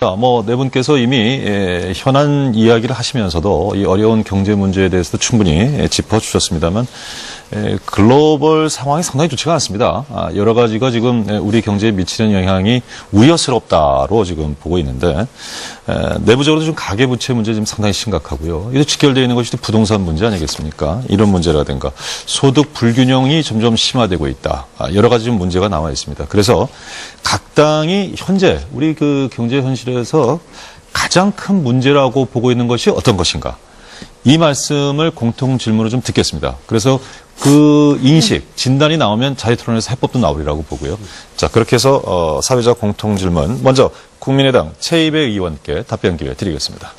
네 분께서 이미 현안 이야기를 하시면서도 이 어려운 경제 문제에 대해서도 충분히 짚어주셨습니다만 글로벌 상황이 상당히 좋지가 않습니다. 여러 가지가 지금 우리 경제에 미치는 영향이 우려스럽다로 지금 보고 있는데 내부적으로도 좀 가계부채 문제 지금 상당히 심각하고요. 이도 직결되어 있는 것이 부동산 문제 아니겠습니까? 이런 문제라든가 소득 불균형이 점점 심화되고 있다. 여러 가지 좀 문제가 나와 있습니다. 그래서 각 당이 현재 우리 그 경제 현실에서 가장 큰 문제라고 보고 있는 것이 어떤 것인가? 이 말씀을 공통 질문으로 좀 듣겠습니다. 그래서 그 인식, 진단이 나오면 자유토론에서 해법도 나오리라고 보고요. 자, 그렇게 해서 사회자 공통 질문 먼저 국민의당 최이배 의원께 답변 기회 드리겠습니다.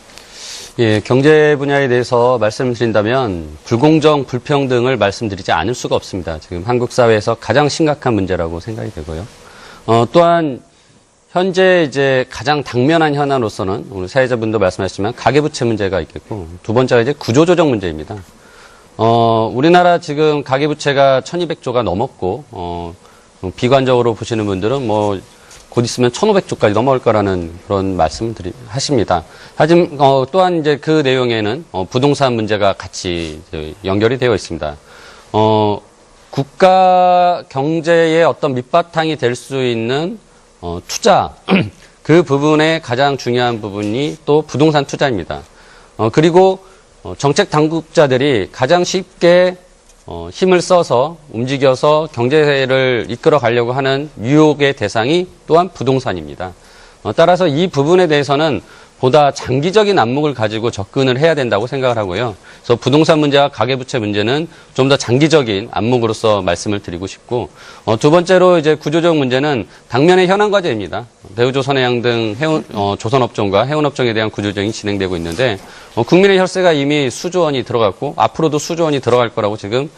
예, 경제 분야에 대해서 말씀을 드린다면 불공정, 불평등을 말씀드리지 않을 수가 없습니다. 지금 한국 사회에서 가장 심각한 문제라고 생각이 되고요. 또한 현재 이제 가장 당면한 현안으로서는 오늘 사회자분도 말씀하셨지만 가계부채 문제가 있겠고 두 번째가 이제 구조조정 문제입니다. 우리나라 지금 가계부채가 1200조가 넘었고 비관적으로 보시는 분들은 곧 있으면 1500조까지 넘어올 거라는 그런 말씀을 하십니다. 하지만 또한 이제 그 내용에는 부동산 문제가 같이 연결이 되어 있습니다. 국가 경제의 어떤 밑바탕이 될 수 있는 투자, 그 부분의 가장 중요한 부분이 또 부동산 투자입니다. 그리고 정책 당국자들이 가장 쉽게 힘을 써서 움직여서 경제를 이끌어 가려고 하는 유혹의 대상이 또한 부동산입니다. 따라서 이 부분에 대해서는 보다 장기적인 안목을 가지고 접근을 해야 된다고 생각을 하고요. 그래서 부동산 문제와 가계부채 문제는 좀 더 장기적인 안목으로서 말씀을 드리고 싶고, 두 번째로 이제 구조적 문제는 당면의 현안 과제입니다. 대우조선해양 등 조선업종과 해운업종에 대한 구조조정이 진행되고 있는데, 국민의 혈세가 이미 수조 원이 들어갔고, 앞으로도 수조 원이 들어갈 거라고 지금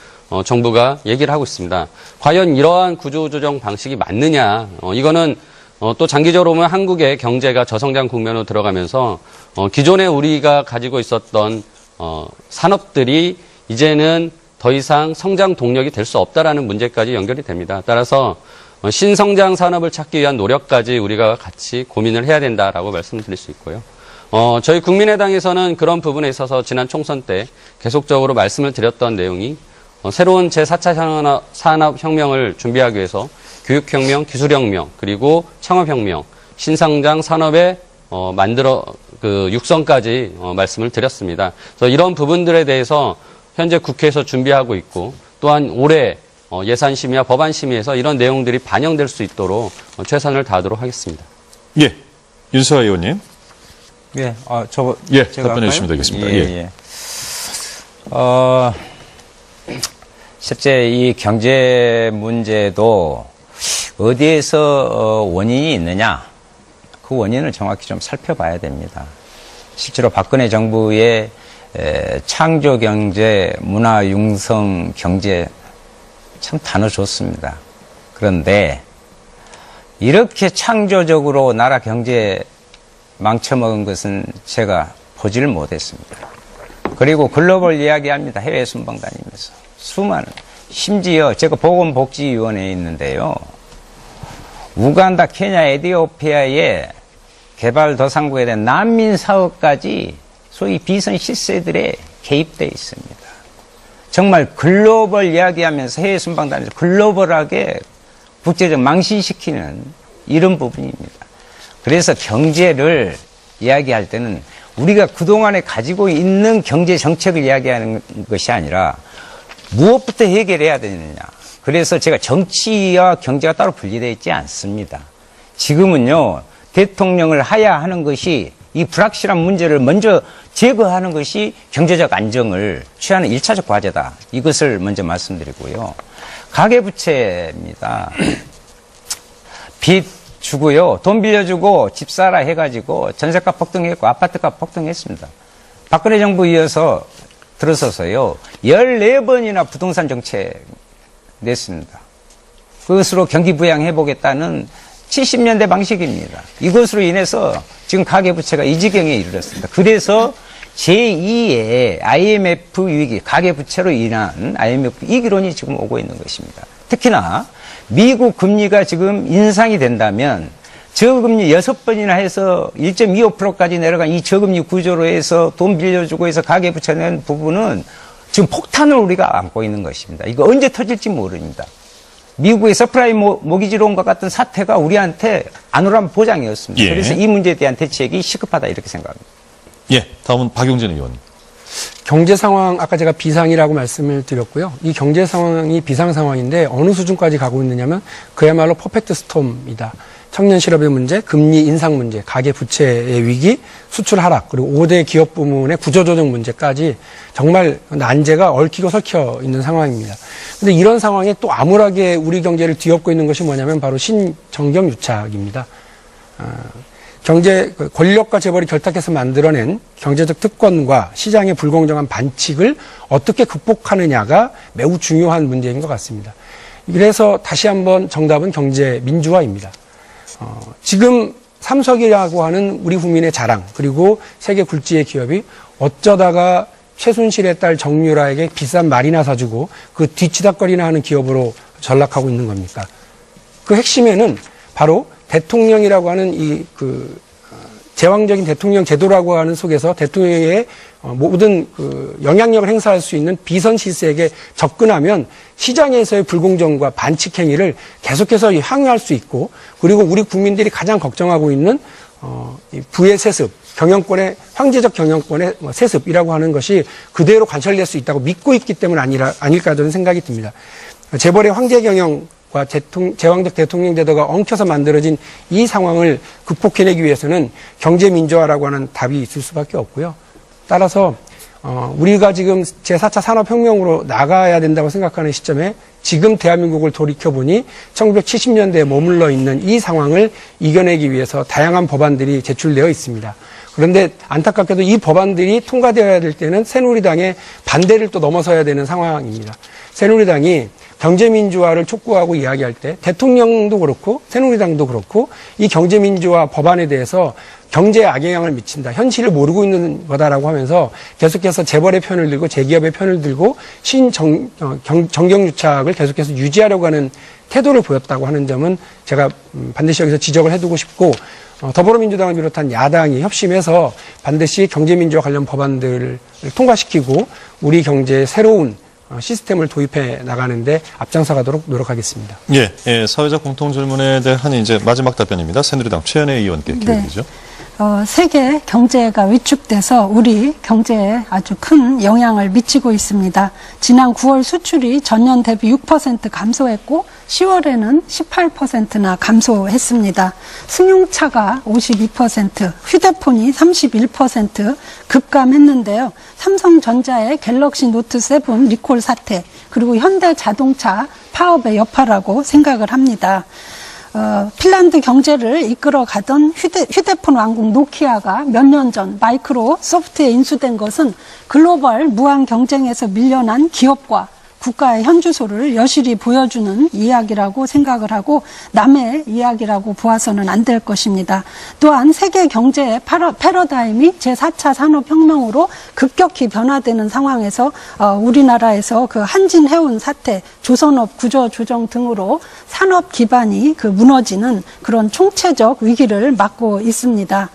정부가 얘기를 하고 있습니다. 과연 이러한 구조조정 방식이 맞느냐? 이거는 또 장기적으로 보면 한국의 경제가 저성장 국면으로 들어가면서 기존에 우리가 가지고 있었던 산업들이 이제는 더 이상 성장 동력이 될 수 없다라는 문제까지 연결이 됩니다. 따라서 신성장 산업을 찾기 위한 노력까지 우리가 같이 고민을 해야 된다라고 말씀드릴 수 있고요. 저희 국민의당에서는 그런 부분에 있어서 지난 총선 때 계속적으로 말씀을 드렸던 내용이 새로운 제4차 산업혁명을 준비하기 위해서 교육혁명, 기술혁명, 그리고 창업혁명, 신성장 산업의 육성까지 말씀을 드렸습니다. 그래서 이런 부분들에 대해서 현재 국회에서 준비하고 있고, 또한 올해 예산심의와 법안심의에서 이런 내용들이 반영될 수 있도록 최선을 다하도록 하겠습니다. 예, 윤수아 의원님. 예, 제가 답변해 주시면 되겠습니다. 예. 실제 이 경제 문제도 어디에서 원인이 있느냐, 그 원인을 정확히 좀 살펴봐야 됩니다. 실제로 박근혜 정부의 창조 경제, 문화 융성 경제 참 단어 좋습니다. 그런데 이렇게 창조적으로 나라 경제 망쳐먹은 것은 제가 보지를 못했습니다. 그리고 글로벌 이야기합니다. 해외 순방 다니면서 수많은, 심지어 제가 보건복지위원회에 있는데요, 우간다, 케냐, 에티오피아의 개발도상국에 대한 난민 사업까지 소위 비선 실세들에 개입되어 있습니다. 정말 글로벌 이야기하면서 해외 순방 다니면서 글로벌하게 국제적 망신시키는 이런 부분입니다. 그래서 경제를 이야기할 때는 우리가 그동안에 가지고 있는 경제 정책을 이야기하는 것이 아니라 무엇부터 해결해야 되느냐. 그래서 제가 정치와 경제가 따로 분리되어 있지 않습니다. 지금은요, 대통령을 하야 하는 것이 이 불확실한 문제를 먼저 제거하는 것이 경제적 안정을 취하는 1차적 과제다. 이것을 먼저 말씀드리고요. 가계부채입니다. 빚 주고요, 돈 빌려주고 집 사라 해가지고 전세값 폭등했고 아파트값 폭등했습니다. 박근혜 정부 이어서 들어서서요, 14번이나 부동산 정책 냈습니다. 그것으로 경기 부양해보겠다는 70년대 방식입니다. 이것으로 인해서 지금 가계부채가 이 지경에 이르렀습니다. 그래서 제2의 IMF 위기, 가계부채로 인한 IMF 위기론이 지금 오고 있는 것입니다. 특히나 미국 금리가 지금 인상이 된다면 저금리 6번이나 해서 1.25%까지 내려간 이 저금리 구조로 해서 돈 빌려주고 해서 가계부채 낸 부분은 지금 폭탄을 우리가 안고 있는 것입니다. 이거 언제 터질지 모릅니다. 미국의 서프라임 모기지론과 같은 사태가 우리한테 안오란 보장이었습니다. 예. 그래서 이 문제에 대한 대책이 시급하다 이렇게 생각합니다. 예, 다음은 박용진 의원. 경제 상황, 아까 제가 비상이라고 말씀을 드렸고요. 이 경제 상황이 비상 상황인데 어느 수준까지 가고 있느냐면 그야말로 퍼펙트 스톰이다. 청년 실업의 문제, 금리 인상 문제, 가계 부채의 위기, 수출 하락, 그리고 5대 기업 부문의 구조조정 문제까지 정말 난제가 얽히고 설켜 있는 상황입니다. 근데 이런 상황에 또 암울하게 우리 경제를 뒤엎고 있는 것이 뭐냐면 바로 신정경 유착입니다. 경제 권력과 재벌이 결탁해서 만들어낸 경제적 특권과 시장의 불공정한 반칙을 어떻게 극복하느냐가 매우 중요한 문제인 것 같습니다. 그래서 다시 한번 정답은 경제 민주화입니다. 지금 삼성이라고 하는 우리 국민의 자랑, 그리고 세계 굴지의 기업이 어쩌다가 최순실의 딸 정유라에게 비싼 말이나 사주고 그 뒤치다거리나 하는 기업으로 전락하고 있는 겁니까? 그 핵심에는 바로 대통령이라고 하는 제왕적인 대통령 제도라고 하는 속에서 대통령의 모든 영향력을 행사할 수 있는 비선 실세에게 접근하면 시장에서의 불공정과 반칙 행위를 계속해서 향유할 수 있고, 그리고 우리 국민들이 가장 걱정하고 있는 부의 세습, 경영권의 황제적 경영권의 세습이라고 하는 것이 그대로 관철될 수 있다고 믿고 있기 때문 아닐까 저는 생각이 듭니다. 재벌의 황제 경영과 제왕적 대통령 제도가 엉켜서 만들어진 이 상황을 극복해내기 위해서는 경제 민주화라고 하는 답이 있을 수밖에 없고요. 따라서 우리가 지금 제4차 산업혁명으로 나가야 된다고 생각하는 시점에 지금 대한민국을 돌이켜보니 1970년대에 머물러 있는 이 상황을 이겨내기 위해서 다양한 법안들이 제출되어 있습니다. 그런데 안타깝게도 이 법안들이 통과되어야 될 때는 새누리당의 반대를 또 넘어서야 되는 상황입니다. 새누리당이 경제민주화를 촉구하고 이야기할 때 대통령도 그렇고 새누리당도 그렇고 이 경제민주화 법안에 대해서 경제에 악영향을 미친다, 현실을 모르고 있는 거다라고 하면서 계속해서 재벌의 편을 들고 재기업의 편을 들고 정경유착을 계속해서 유지하려고 하는 태도를 보였다고 하는 점은 제가 반드시 여기서 지적을 해두고 싶고, 더불어민주당을 비롯한 야당이 협심해서 반드시 경제민주화 관련 법안들을 통과시키고 우리 경제의 새로운 시스템을 도입해 나가는데 앞장서 가도록 노력하겠습니다. 예, 사회적 공통질문에 대한 이제 마지막 답변입니다. 새누리당 최연혜 의원께 기회드리죠. 네. 세계 경제가 위축돼서 우리 경제에 아주 큰 영향을 미치고 있습니다. 지난 9월 수출이 전년 대비 6% 감소했고 10월에는 18%나 감소했습니다. 승용차가 52%, 휴대폰이 31% 급감했는데요. 삼성전자의 갤럭시 노트 7 리콜 사태, 그리고 현대자동차 파업의 여파라고 생각을 합니다. 핀란드 경제를 이끌어가던 휴대폰 왕국 노키아가 몇 년 전 마이크로소프트에 인수된 것은 글로벌 무한 경쟁에서 밀려난 기업과 국가의 현주소를 여실히 보여주는 이야기라고 생각을 하고 남의 이야기라고 보아서는 안 될 것입니다. 또한 세계 경제의 패러다임이 제4차 산업혁명으로 급격히 변화되는 상황에서 우리나라에서 그 한진해운 사태, 조선업 구조조정 등으로 산업 기반이 무너지는 그런 총체적 위기를 맞고 있습니다.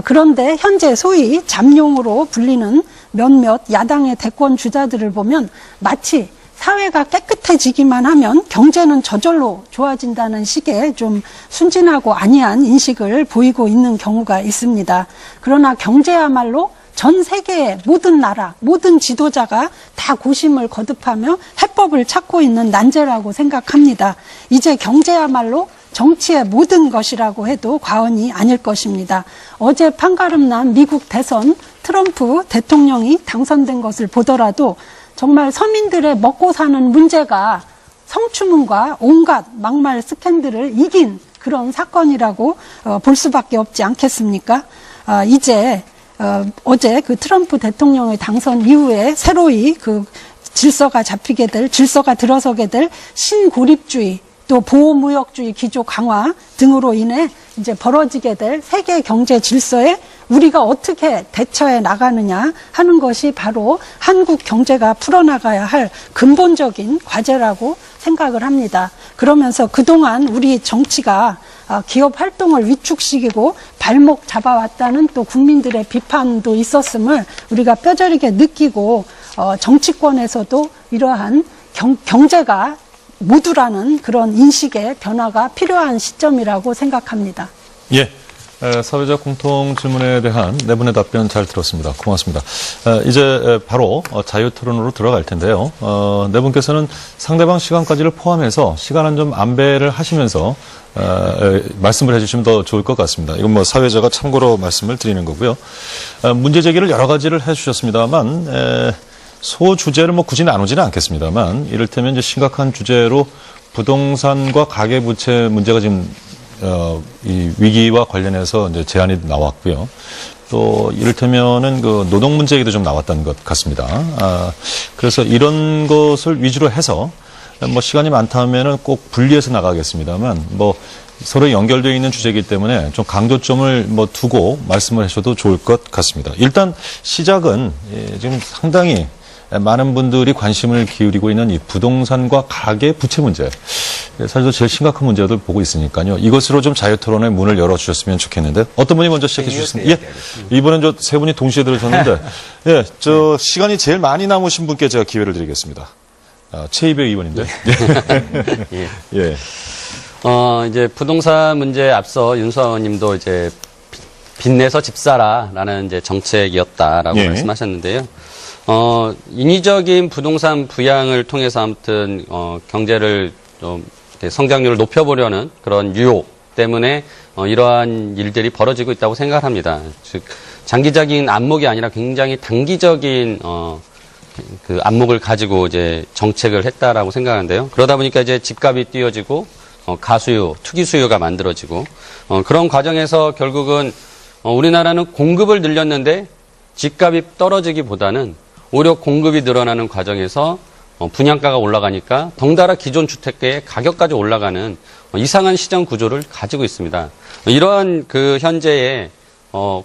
그런데 현재 소위 잠룡으로 불리는 몇몇 야당의 대권 주자들을 보면 마치 사회가 깨끗해지기만 하면 경제는 저절로 좋아진다는 식의 좀 순진하고 안이한 인식을 보이고 있는 경우가 있습니다. 그러나 경제야말로 전 세계의 모든 나라, 모든 지도자가 다 고심을 거듭하며 해법을 찾고 있는 난제라고 생각합니다. 이제 경제야말로 정치의 모든 것이라고 해도 과언이 아닐 것입니다. 어제 판가름난 미국 대선 트럼프 대통령이 당선된 것을 보더라도 정말 서민들의 먹고 사는 문제가 성추문과 온갖 막말 스캔들을 이긴 그런 사건이라고 볼 수밖에 없지 않겠습니까? 이제 어제 그 트럼프 대통령의 당선 이후에 새로이 질서가 들어서게 될 신고립주의, 또 보호무역주의 기조 강화 등으로 인해 이제 벌어지게 될 세계 경제 질서의 우리가 어떻게 대처해 나가느냐 하는 것이 바로 한국 경제가 풀어나가야 할 근본적인 과제라고 생각을 합니다. 그러면서 그동안 우리 정치가 기업 활동을 위축시키고 발목 잡아왔다는 또 국민들의 비판도 있었음을 우리가 뼈저리게 느끼고 정치권에서도 이러한 경제가 모두라는 그런 인식의 변화가 필요한 시점이라고 생각합니다. 예. 사회적 공통 질문에 대한 네 분의 답변 잘 들었습니다. 고맙습니다. 이제 바로 자유 토론으로 들어갈 텐데요. 네 분께서는 상대방 시간까지를 포함해서 시간은 좀 안배를 하시면서 말씀을 해주시면 더 좋을 것 같습니다. 이건 뭐 사회자가 참고로 말씀을 드리는 거고요. 문제 제기를 여러 가지를 해주셨습니다만 소주제를 뭐 굳이 나누지는 않겠습니다만 이를테면 이제 심각한 주제로 부동산과 가계부채 문제가 지금 이 위기와 관련해서 이제 제안이 나왔고요. 또 이를테면은 그 노동 문제 얘기도 좀 나왔던 것 같습니다. 그래서 이런 것을 위주로 해서 뭐 시간이 많다면은 꼭 분리해서 나가겠습니다만 뭐 서로 연결되어 있는 주제이기 때문에 좀 강조점을 뭐 두고 말씀을 하셔도 좋을 것 같습니다. 일단 시작은 지금 상당히 많은 분들이 관심을 기울이고 있는 이 부동산과 가계 부채 문제. 사실 제일 심각한 문제들 보고 있으니까요. 이것으로 좀 자유토론의 문을 열어주셨으면 좋겠는데 어떤 분이 먼저 시작해 주셨습니다. 예, 이번엔 저 세 분이 동시에 들으셨는데 예, 저 시간이 제일 많이 남으신 분께 제가 기회를 드리겠습니다. 최이배 의원인데. 예. 예. 이제 부동산 문제에 앞서 윤수아 의원님도 이제 빚내서 집 사라라는 이제 정책이었다라고 예. 말씀하셨는데요. 인위적인 부동산 부양을 통해서 아무튼 경제를 좀 성장률을 높여보려는 그런 유혹 때문에 이러한 일들이 벌어지고 있다고 생각합니다. 즉 장기적인 안목이 아니라 굉장히 단기적인 그 안목을 가지고 이제 정책을 했다라고 생각하는데요. 그러다 보니까 이제 집값이 뛰어지고 가수요, 투기 수요가 만들어지고 그런 과정에서 결국은 우리나라는 공급을 늘렸는데 집값이 떨어지기보다는 오히려 공급이 늘어나는 과정에서 분양가가 올라가니까 덩달아 기존 주택의 가격까지 올라가는 이상한 시장 구조를 가지고 있습니다. 이러한 그 현재의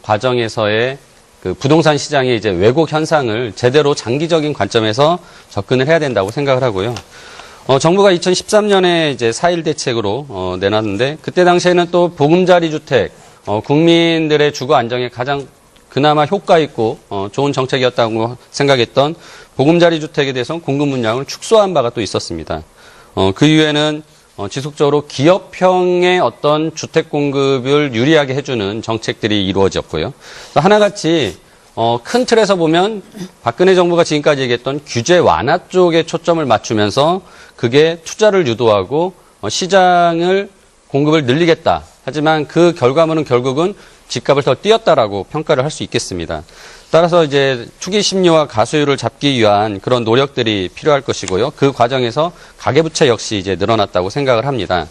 과정에서의 그 부동산 시장의 이제 왜곡 현상을 제대로 장기적인 관점에서 접근을 해야 된다고 생각을 하고요. 정부가 2013년에 이제 4.1 대책으로 내놨는데 그때 당시에는 또 보금자리 주택, 국민들의 주거 안정에 가장 그나마 효과 있고 좋은 정책이었다고 생각했던 보금자리 주택에 대해서는 공급 물량을 축소한 바가 또 있었습니다. 그 이후에는 지속적으로 기업형의 어떤 주택 공급을 유리하게 해주는 정책들이 이루어졌고요. 하나같이 큰 틀에서 보면 박근혜 정부가 지금까지 얘기했던 규제 완화 쪽에 초점을 맞추면서 그게 투자를 유도하고 시장을 공급을 늘리겠다. 하지만 그 결과물은 결국은 집값을 더 띄었다라고 평가를 할 수 있겠습니다. 따라서 이제 투기 심리와 가수율을 잡기 위한 그런 노력들이 필요할 것이고요. 그 과정에서 가계부채 역시 이제 늘어났다고 생각을 합니다.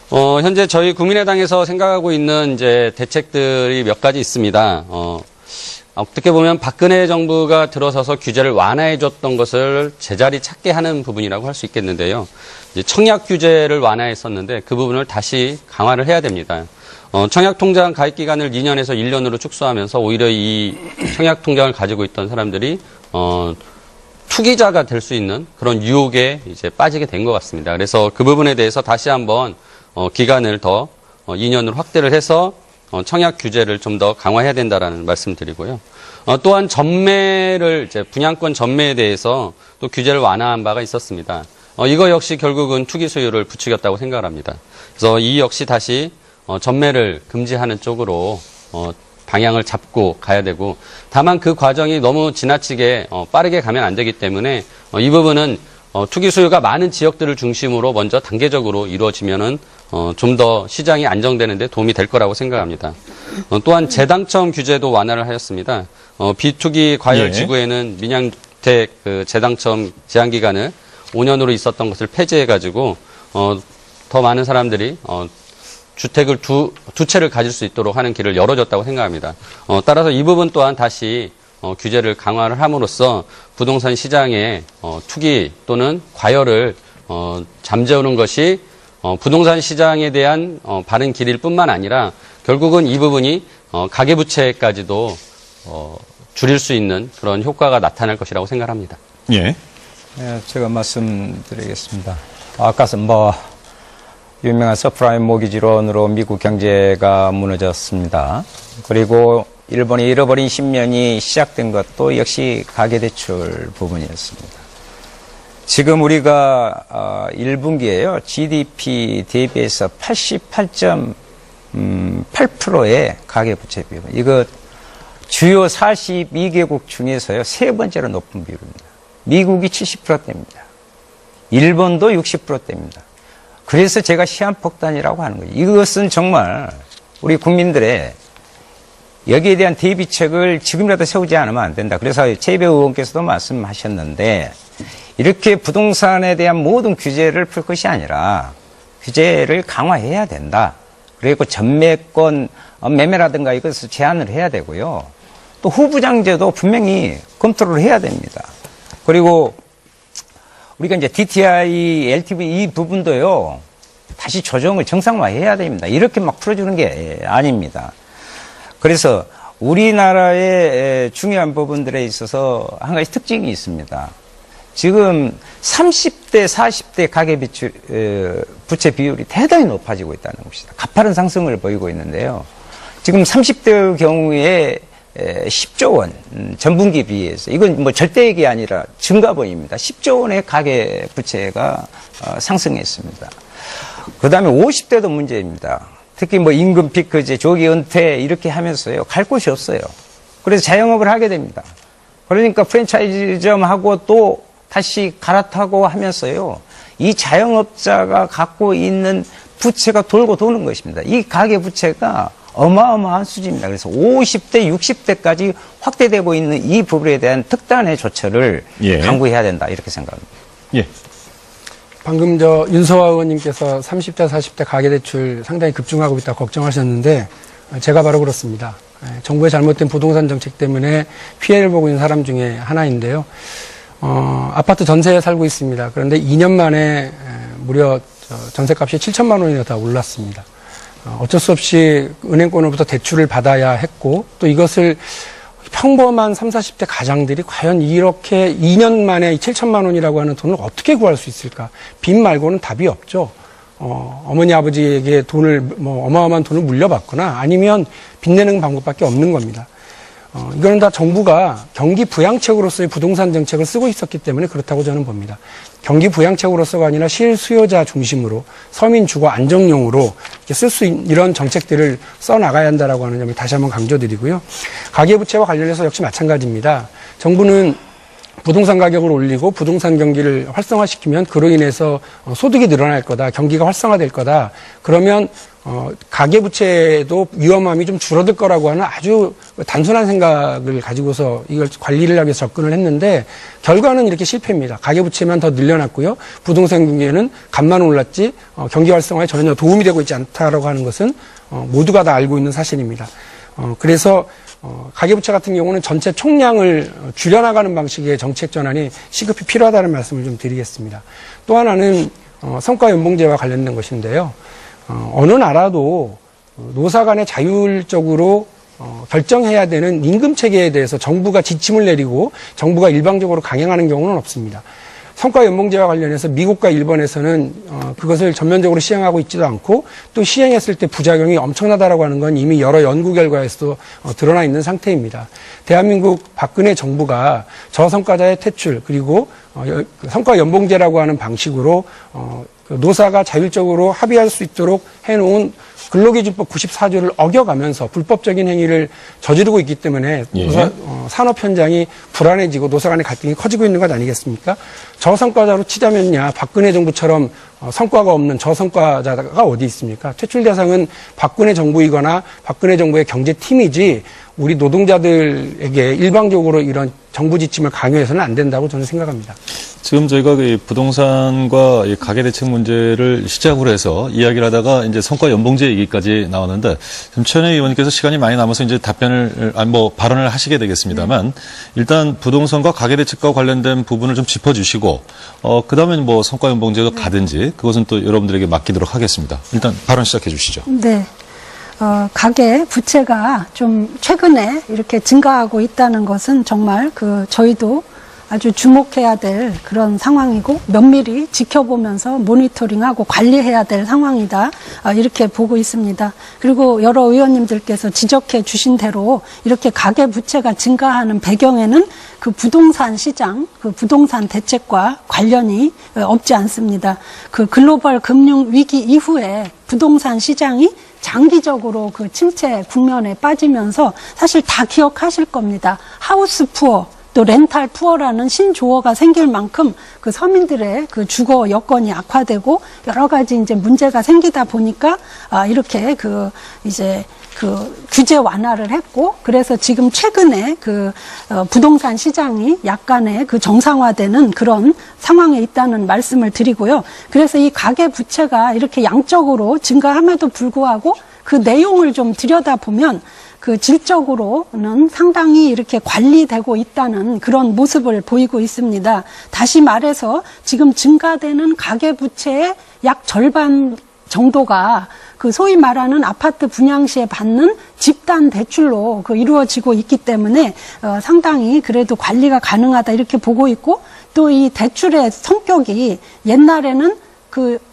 현재 저희 국민의당에서 생각하고 있는 이제 대책들이 몇 가지 있습니다. 어떻게 보면 박근혜 정부가 들어서서 규제를 완화해줬던 것을 제자리 찾게 하는 부분이라고 할 수 있겠는데요. 이제 청약 규제를 완화했었는데 그 부분을 다시 강화를 해야 됩니다. 청약통장 가입 기간을 2년에서 1년으로 축소하면서 오히려 이 청약통장을 가지고 있던 사람들이 투기자가 될 수 있는 그런 유혹에 이제 빠지게 된 것 같습니다. 그래서 그 부분에 대해서 다시 한번 기간을 더 2년으로 확대를 해서 청약 규제를 좀 더 강화해야 된다라는 말씀드리고요. 또한 전매를 이제 분양권 전매에 대해서 또 규제를 완화한 바가 있었습니다. 이거 역시 결국은 투기 수요를 부추겼다고 생각합니다. 그래서 이 역시 다시 전매를 금지하는 쪽으로 방향을 잡고 가야 되고 다만 그 과정이 너무 지나치게 빠르게 가면 안 되기 때문에 이 부분은 투기 수요가 많은 지역들을 중심으로 먼저 단계적으로 이루어지면은 좀 더 시장이 안정되는 데 도움이 될 거라고 생각합니다. 또한 재당첨 규제도 완화를 하였습니다. 비투기 과열 지구에는 민양주택 그 재당첨 제한 기간을 5년으로 있었던 것을 폐지해 가지고 더 많은 사람들이 주택을 두 채를 가질 수 있도록 하는 길을 열어줬다고 생각합니다. 따라서 이 부분 또한 다시 규제를 강화를 함으로써 부동산 시장의 투기 또는 과열을 잠재우는 것이 부동산 시장에 대한 바른 길일 뿐만 아니라 결국은 이 부분이 가계부채까지도 줄일 수 있는 그런 효과가 나타날 것이라고 생각합니다. 예. 네, 제가 말씀드리겠습니다. 아까 유명한 서프라임 모기지론으로 미국 경제가 무너졌습니다. 그리고 일본이 잃어버린 10년이 시작된 것도 역시 가계대출 부분이었습니다. 지금 우리가 1분기에요. GDP 대비해서 88.8%의 가계부채 비율. 이거 주요 42개국 중에서요. 세 번째로 높은 비율입니다. 미국이 70%대입니다. 일본도 60%대입니다. 그래서 제가 시한폭탄이라고 하는 거죠. 이것은 정말 우리 국민들의 여기에 대한 대비책을 지금이라도 세우지 않으면 안 된다. 그래서 최이배 의원께서도 말씀하셨는데 이렇게 부동산에 대한 모든 규제를 풀 것이 아니라 규제를 강화해야 된다. 그리고 전매권 매매라든가 이것을 제한을 해야 되고요. 또 후부장제도 분명히 검토를 해야 됩니다. 그리고 우리가 이제 DTI, LTV 이 부분도요. 다시 조정을 정상화해야 됩니다. 이렇게 막 풀어주는 게 아닙니다. 그래서 우리나라의 중요한 부분들에 있어서 한 가지 특징이 있습니다. 지금 30대, 40대 가계부채 비율이 대단히 높아지고 있다는 것이다. 가파른 상승을 보이고 있는데요. 지금 30대의 경우에 10조 원, 전분기 비해서, 이건 뭐 절대액이 아니라 증가분입니다. 10조 원의 가계부채가 상승했습니다. 그 다음에 50대도 문제입니다. 특히 뭐 임금 피크제, 조기 은퇴 이렇게 하면서요. 갈 곳이 없어요. 그래서 자영업을 하게 됩니다. 그러니까 프랜차이즈점하고 또 다시 갈아타고 하면서요. 이 자영업자가 갖고 있는 부채가 돌고 도는 것입니다. 이 가계부채가 어마어마한 수준입니다. 그래서 50대, 60대까지 확대되고 있는 이 부분에 대한 특단의 조처를 강구해야 된다. 이렇게 생각합니다. 예. 방금 윤소아 의원님께서 30대, 40대 가계대출 상당히 급증하고 있다고 걱정하셨는데 제가 바로 그렇습니다. 정부의 잘못된 부동산 정책 때문에 피해를 보고 있는 사람 중에 하나인데요. 아파트 전세에 살고 있습니다. 그런데 2년 만에 무려 전세값이 7천만 원이나 다 올랐습니다. 어쩔 수 없이 은행권으로부터 대출을 받아야 했고 또 이것을 평범한 30, 40대 가장들이 과연 이렇게 2년 만에 7천만 원이라고 하는 돈을 어떻게 구할 수 있을까? 빚 말고는 답이 없죠. 어머니 아버지에게 돈을 어마어마한 돈을 물려받거나 아니면 빚내는 방법밖에 없는 겁니다. 이거는 다 정부가 경기 부양책으로서의 부동산 정책을 쓰고 있었기 때문에 그렇다고 저는 봅니다. 경기 부양책으로서가 아니라 실수요자 중심으로 서민 주거 안정용으로 쓸 수 있는 이런 정책들을 써나가야 한다라고 하는 점을 다시 한번 강조드리고요. 가계부채와 관련해서 역시 마찬가지입니다. 정부는 부동산 가격을 올리고 부동산 경기를 활성화시키면 그로 인해서 소득이 늘어날 거다, 경기가 활성화될 거다. 그러면 가계부채도 위험함이 좀 줄어들 거라고 하는 아주 단순한 생각을 가지고서 이걸 관리를 하기 위해서 접근을 했는데 결과는 이렇게 실패입니다. 가계부채만 더 늘려놨고요. 부동산 경기에는 값만 올랐지 경기 활성화에 전혀 도움이 되고 있지 않다라고 하는 것은 모두가 다 알고 있는 사실입니다. 그래서 가계부채 같은 경우는 전체 총량을 줄여나가는 방식의 정책 전환이 시급히 필요하다는 말씀을 좀 드리겠습니다. 또 하나는 성과연봉제와 관련된 것인데요. 어느 나라도 노사 간에 자율적으로 결정해야 되는 임금 체계에 대해서 정부가 지침을 내리고 정부가 일방적으로 강행하는 경우는 없습니다. 성과연봉제와 관련해서 미국과 일본에서는 그것을 전면적으로 시행하고 있지도 않고 또 시행했을 때 부작용이 엄청나다라고 하는 건 이미 여러 연구 결과에서도 드러나 있는 상태입니다. 대한민국 박근혜 정부가 저성과자의 퇴출 그리고 성과연봉제라고 하는 방식으로 노사가 자율적으로 합의할 수 있도록 해놓은 근로기준법 94조를 어겨가면서 불법적인 행위를 저지르고 있기 때문에 산업 현장이 불안해지고 노사 간의 갈등이 커지고 있는 것 아니겠습니까? 저성과자로 치자면야 박근혜 정부처럼 성과가 없는 저성과자가 어디 있습니까? 퇴출 대상은 박근혜 정부이거나 박근혜 정부의 경제팀이지 우리 노동자들에게 일방적으로 이런 정부 지침을 강요해서는 안 된다고 저는 생각합니다. 지금 저희가 부동산과 가계대책 문제를 시작으로 해서 이야기를 하다가 이제 성과 연봉제 얘기까지 나왔는데 지금 최은혜 의원님께서 시간이 많이 남아서 이제 발언을 하시게 되겠습니다만 일단 부동산과 가계대책과 관련된 부분을 좀 짚어주시고 그다음에 성과 연봉제가 가든지 그것은 또 여러분들에게 맡기도록 하겠습니다. 일단 발언 시작해 주시죠. 네. 가계 부채가 좀 최근에 이렇게 증가하고 있다는 것은 정말 저희도 아주 주목해야 될 그런 상황이고 면밀히 지켜보면서 모니터링하고 관리해야 될 상황이다. 이렇게 보고 있습니다. 그리고 여러 의원님들께서 지적해 주신 대로 이렇게 가계 부채가 증가하는 배경에는 그 부동산 시장, 그 부동산 대책과 관련이 없지 않습니다. 그 글로벌 금융 위기 이후에 부동산 시장이 장기적으로 그 침체 국면에 빠지면서 사실 다 기억하실 겁니다. 하우스 푸어, 또 렌탈 푸어라는 신조어가 생길 만큼 그 서민들의 그 주거 여건이 악화되고 여러 가지 이제 문제가 생기다 보니까 이렇게 이제 규제 완화를 했고, 그래서 지금 최근에 부동산 시장이 약간의 정상화되는 그런 상황에 있다는 말씀을 드리고요. 그래서 이 가계 부채가 이렇게 양적으로 증가함에도 불구하고 그 내용을 좀 들여다보면 질적으로는 상당히 이렇게 관리되고 있다는 그런 모습을 보이고 있습니다. 다시 말해서 지금 증가되는 가계부채의 약 절반 정도가 소위 말하는 아파트 분양 시에 받는 집단 대출로 이루어지고 있기 때문에 상당히 그래도 관리가 가능하다 이렇게 보고 있고, 또 이 대출의 성격이 옛날에는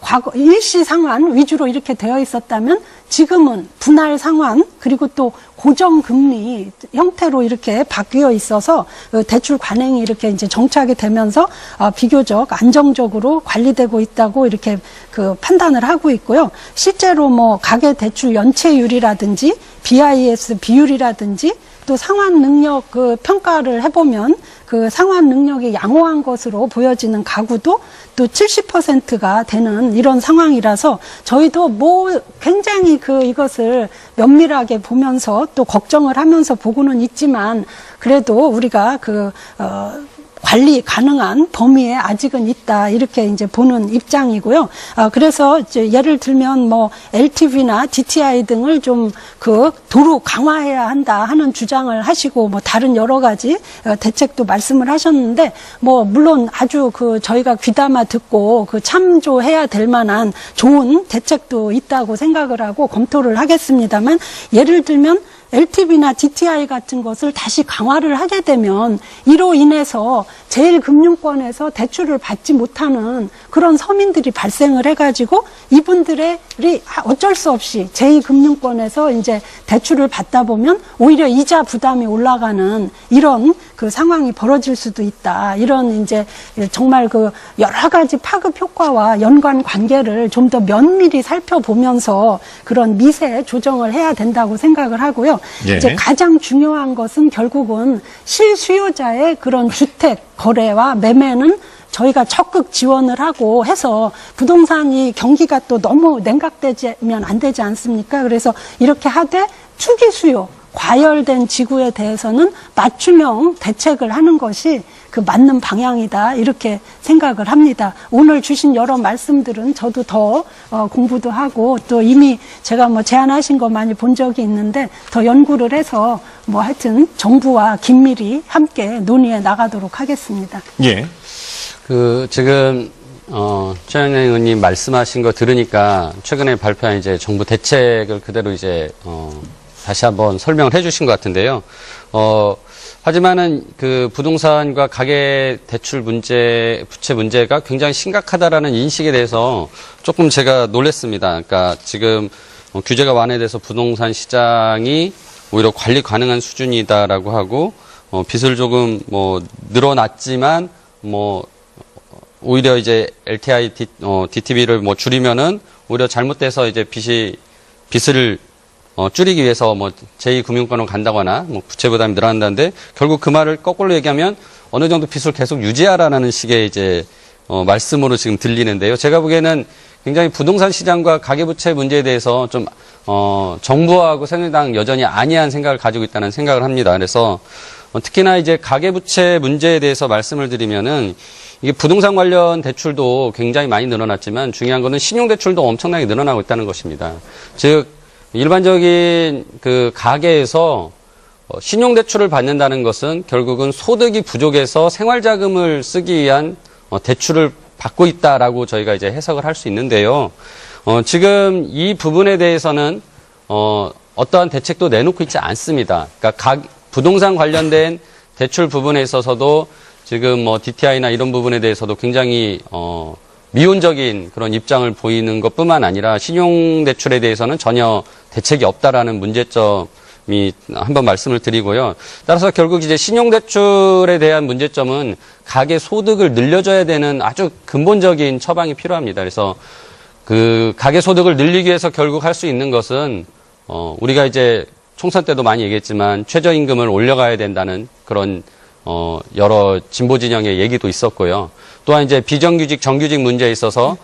과거 일시 상환 위주로 이렇게 되어 있었다면 지금은 분할 상환 그리고 또 고정금리 형태로 이렇게 바뀌어 있어서 대출 관행이 이렇게 이제 정착이 되면서 비교적 안정적으로 관리되고 있다고 이렇게 판단을 하고 있고요. 실제로 가계 대출 연체율이라든지 BIS 비율이라든지 또 상환 능력 평가를 해보면 상환 능력이 양호한 것으로 보여지는 가구도 또 70%가 되는 이런 상황이라서 저희도 굉장히 이것을 면밀하게 보면서 또 걱정을 하면서 보고는 있지만 그래도 우리가 관리 가능한 범위에 아직은 있다 이렇게 이제 보는 입장이고요. 그래서 이제 예를 들면 LTV나 DTI 등을 좀 도로 강화해야 한다 하는 주장을 하시고 다른 여러 가지 대책도 말씀을 하셨는데 물론 아주 저희가 귀담아 듣고 참조해야 될 만한 좋은 대책도 있다고 생각을 하고 검토를 하겠습니다만, 예를 들면 LTV나 DTI 같은 것을 다시 강화를 하게 되면 이로 인해서 제1금융권에서 대출을 받지 못하는 그런 서민들이 발생을 해가지고 이분들이 어쩔 수 없이 제2금융권에서 이제 대출을 받다 보면 오히려 이자 부담이 올라가는 이런 상황이 벌어질 수도 있다. 이런 이제 정말 여러 가지 파급 효과와 연관 관계를 좀 더 면밀히 살펴보면서 그런 미세 조정을 해야 된다고 생각을 하고요. 예. 이제 가장 중요한 것은 결국은 실수요자의 그런 주택 거래와 매매는 저희가 적극 지원을 하고 해서 부동산이 경기가 또 너무 냉각되면 안 되지 않습니까? 그래서 이렇게 하되 투기 수요, 과열된 지구에 대해서는 맞춤형 대책을 하는 것이 맞는 방향이다 이렇게 생각을 합니다. 오늘 주신 여러 말씀들은 저도 더 공부도 하고 또 이미 제가 제안하신 거 많이 본 적이 있는데 더 연구를 해서 하여튼 정부와 긴밀히 함께 논의해 나가도록 하겠습니다. 예. 지금 최영래 의원님 말씀하신 거 들으니까 최근에 발표한 이제 정부 대책을 그대로 이제 다시 한번 설명을 해주신 것 같은데요. 하지만은 부동산과 가계 대출 문제, 부채 문제가 굉장히 심각하다라는 인식에 대해서 조금 제가 놀랐습니다. 그러니까 지금 규제가 완화돼서 부동산 시장이 오히려 관리 가능한 수준이다라고 하고 빚을 조금 늘어났지만 오히려 이제 LTI, DTV를 줄이면은 오히려 잘못돼서 이제 빚을 줄이기 위해서 제2금융권으로 간다거나 부채 부담이 늘어난다는데 결국 그 말을 거꾸로 얘기하면 어느 정도 빚을 계속 유지하라는 식의 이제 말씀으로 지금 들리는데요. 제가 보기에는 굉장히 부동산 시장과 가계부채 문제에 대해서 좀 정부하고 새누리당 여전히 안이한 생각을 가지고 있다는 생각을 합니다. 그래서 특히나 이제 가계부채 문제에 대해서 말씀을 드리면은 이게 부동산 관련 대출도 굉장히 많이 늘어났지만 중요한 거는 신용대출도 엄청나게 늘어나고 있다는 것입니다. 즉 일반적인 가계에서 신용대출을 받는다는 것은 결국은 소득이 부족해서 생활자금을 쓰기 위한 대출을 받고 있다라고 저희가 이제 해석을 할 수 있는데요. 지금 이 부분에 대해서는 어떠한 대책도 내놓고 있지 않습니다. 그러니까 부동산 관련된 대출 부분에 있어서도 지금 뭐 DTI나 이런 부분에 대해서도 굉장히 미온적인 그런 입장을 보이는 것뿐만 아니라 신용대출에 대해서는 전혀 대책이 없다라는 문제점이 한번 말씀을 드리고요. 따라서 결국 이제 신용대출에 대한 문제점은 가계 소득을 늘려줘야 되는 아주 근본적인 처방이 필요합니다. 그래서 그 가계 소득을 늘리기 위해서 결국 할 수 있는 것은 우리가 이제 총선 때도 많이 얘기했지만 최저임금을 올려가야 된다는 그런 여러 진보 진영의 얘기도 있었고요. 또한 이제 비정규직, 정규직 문제에 있어서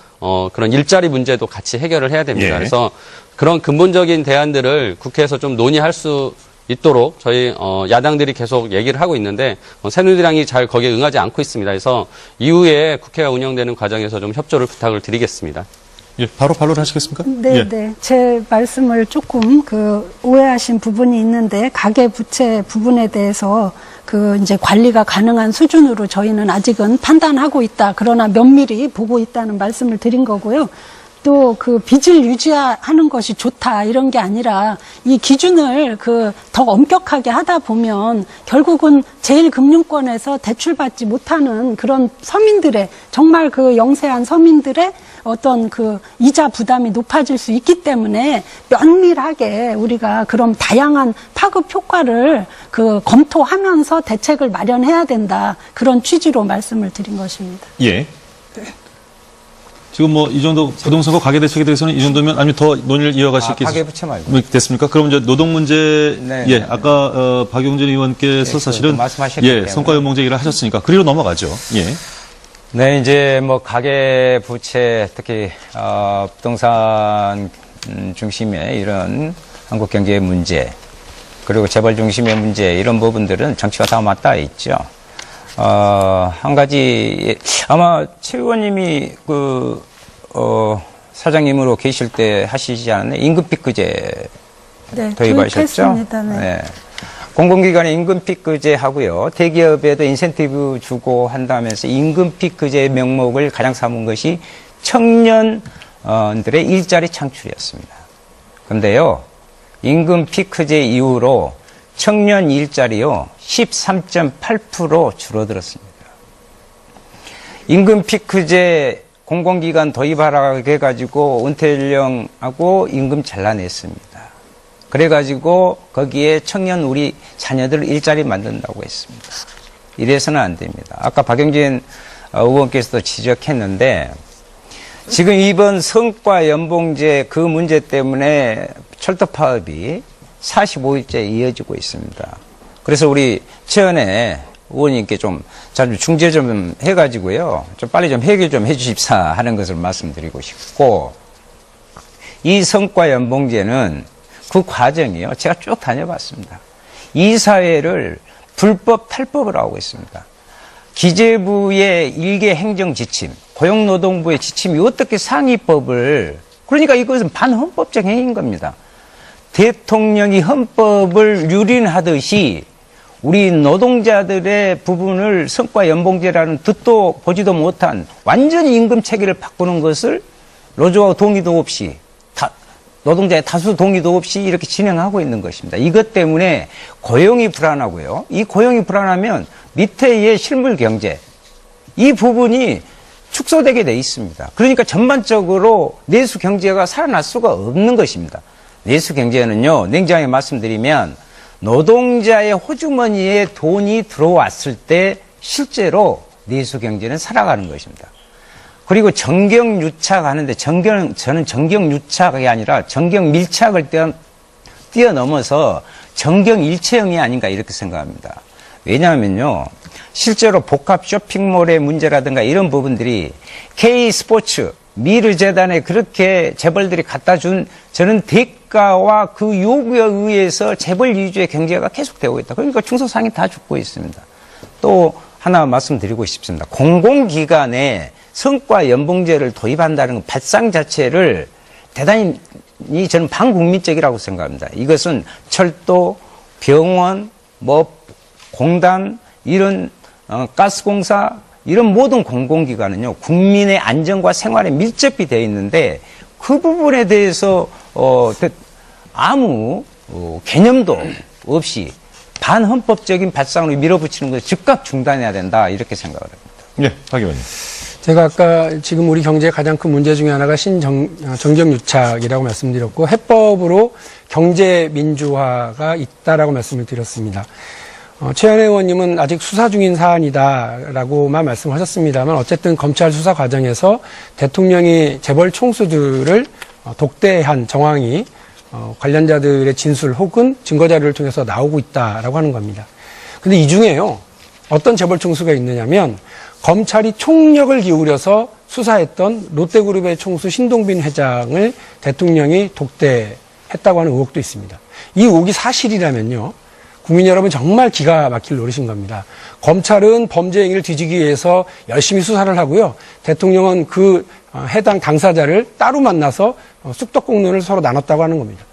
그런 일자리 문제도 같이 해결을 해야 됩니다. 예. 그래서 그런 근본적인 대안들을 국회에서 좀 논의할 수 있도록 저희 야당들이 계속 얘기를 하고 있는데 새누리당이 잘 거기에 응하지 않고 있습니다. 그래서 이후에 국회가 운영되는 과정에서 좀 협조를 부탁을 드리겠습니다. 예, 바로 반론하시겠습니까? 네, 예. 네. 제 말씀을 조금 오해하신 부분이 있는데 가계 부채 부분에 대해서 이제 관리가 가능한 수준으로 저희는 아직은 판단하고 있다. 그러나 면밀히 보고 있다는 말씀을 드린 거고요. 또 빚을 유지하는 것이 좋다 이런 게 아니라 이 기준을 더 엄격하게 하다 보면 결국은 제1금융권에서 대출받지 못하는 그런 서민들의 정말 영세한 서민들의 어떤 이자 부담이 높아질 수 있기 때문에 면밀하게 우리가 그럼 다양한 파급 효과를 검토하면서 대책을 마련해야 된다. 그런 취지로 말씀을 드린 것입니다. 예. 지금 뭐 이 정도 부동산과 가계 대책에 대해서는 이 정도면 아니면 더 논의를 이어가실 게 가계 부채 말고. 됐습니까? 그럼 이제 노동 문제 네, 예, 네, 아까 박용진 의원께서 네, 사실은 말씀하셨기 예, 때문에. 성과 연봉제 얘기를 하셨으니까 그리로 넘어가죠. 예. 네, 이제 뭐 가계 부채 특히 부동산 중심의 이런 한국 경제의 문제 그리고 재벌 중심의 문제 이런 부분들은 정치가 다 맞닿아 있죠. 한 가지 아마 최 의원님이 사장님으로 계실 때 하시지 않았나요? 임금피크제 네, 도입하셨죠? 도입했습니다. 네. 네. 공공기관에 임금피크제 하고요. 대기업에도 인센티브 주고 한다면서 임금피크제 명목을 가장 삼은 것이 청년들의 일자리 창출이었습니다. 그런데요, 임금피크제 이후로 청년 일자리요 13.8% 줄어들었습니다. 임금피크제 공공기관 도입하라고 해가지고 은퇴연령하고 임금 잘라냈습니다. 그래가지고 거기에 청년 우리 자녀들 일자리 만든다고 했습니다. 이래서는 안 됩니다. 아까 박영진 의원께서도 지적했는데 지금 이번 성과 연봉제 그 문제 때문에 철도 파업이 45일째 이어지고 있습니다. 그래서 우리 최은혜 의원님께 좀 자주 중재 좀 해가지고요. 좀 빨리 좀 해결 좀 해주십사 하는 것을 말씀드리고 싶고 이 성과 연봉제는 그 과정이요. 제가 쭉 다녀봤습니다. 이사회를 불법 탈법을 하고 있습니다. 기재부의 일개 행정 지침, 고용노동부의 지침이 어떻게 상위법을 그러니까 이것은 반헌법적 행위인 겁니다. 대통령이 헌법을 유린하듯이 우리 노동자들의 부분을 성과 연봉제라는 듣도 보지도 못한 완전히 임금 체계를 바꾸는 것을 노조와 동의도 없이 노동자의 다수 동의도 없이 이렇게 진행하고 있는 것입니다. 이것 때문에 고용이 불안하고요. 이 고용이 불안하면 밑에의 실물 경제 이 부분이 축소되게 돼 있습니다. 그러니까 전반적으로 내수 경제가 살아날 수가 없는 것입니다. 내수 경제는요, 냉정하게 말씀드리면 노동자의 호주머니에 돈이 들어왔을 때 실제로 내수 경제는 살아가는 것입니다. 그리고 정경유착 하는데 저는 정경유착이 아니라 정경밀착을 뛰어넘어서 정경일체형이 아닌가 이렇게 생각합니다. 왜냐하면요, 실제로 복합 쇼핑몰의 문제라든가 이런 부분들이 K스포츠, 미르재단에 그렇게 재벌들이 갖다 준 저는 대가와 그 요구에 의해서 재벌 위주의 경제가 계속되고 있다. 그러니까 중소상이 다 죽고 있습니다. 또 하나 말씀드리고 싶습니다. 공공기관에 성과 연봉제를 도입한다는 것 발상 자체를 대단히 저는 반국민적이라고 생각합니다. 이것은 철도, 병원, 공단, 이런 가스공사 이런 모든 공공기관은요 국민의 안전과 생활에 밀접히 되어 있는데 그 부분에 대해서 아무 개념도 없이 반헌법적인 발상으로 밀어붙이는 것을 즉각 중단해야 된다 이렇게 생각을 합니다. 네, 박 의원님. 제가 아까 지금 우리 경제의 가장 큰 문제 중에 하나가 정경유착이라고 말씀드렸고 해법으로 경제 민주화가 있다라고 말씀을 드렸습니다. 최현혜 의원님은 아직 수사 중인 사안이다라고만 말씀하셨습니다만 어쨌든 검찰 수사 과정에서 대통령이 재벌 총수들을 독대한 정황이 관련자들의 진술 혹은 증거 자료를 통해서 나오고 있다라고 하는 겁니다. 근데 이 중에요. 어떤 재벌 총수가 있느냐면 검찰이 총력을 기울여서 수사했던 롯데그룹의 총수 신동빈 회장을 대통령이 독대했다고 하는 의혹도 있습니다. 이 의혹이 사실이라면요. 국민 여러분 정말 기가 막힐 노릇인 겁니다. 검찰은 범죄 행위를 뒤지기 위해서 열심히 수사를 하고요. 대통령은 그 해당 당사자를 따로 만나서 쑥떡공론을 서로 나눴다고 하는 겁니다.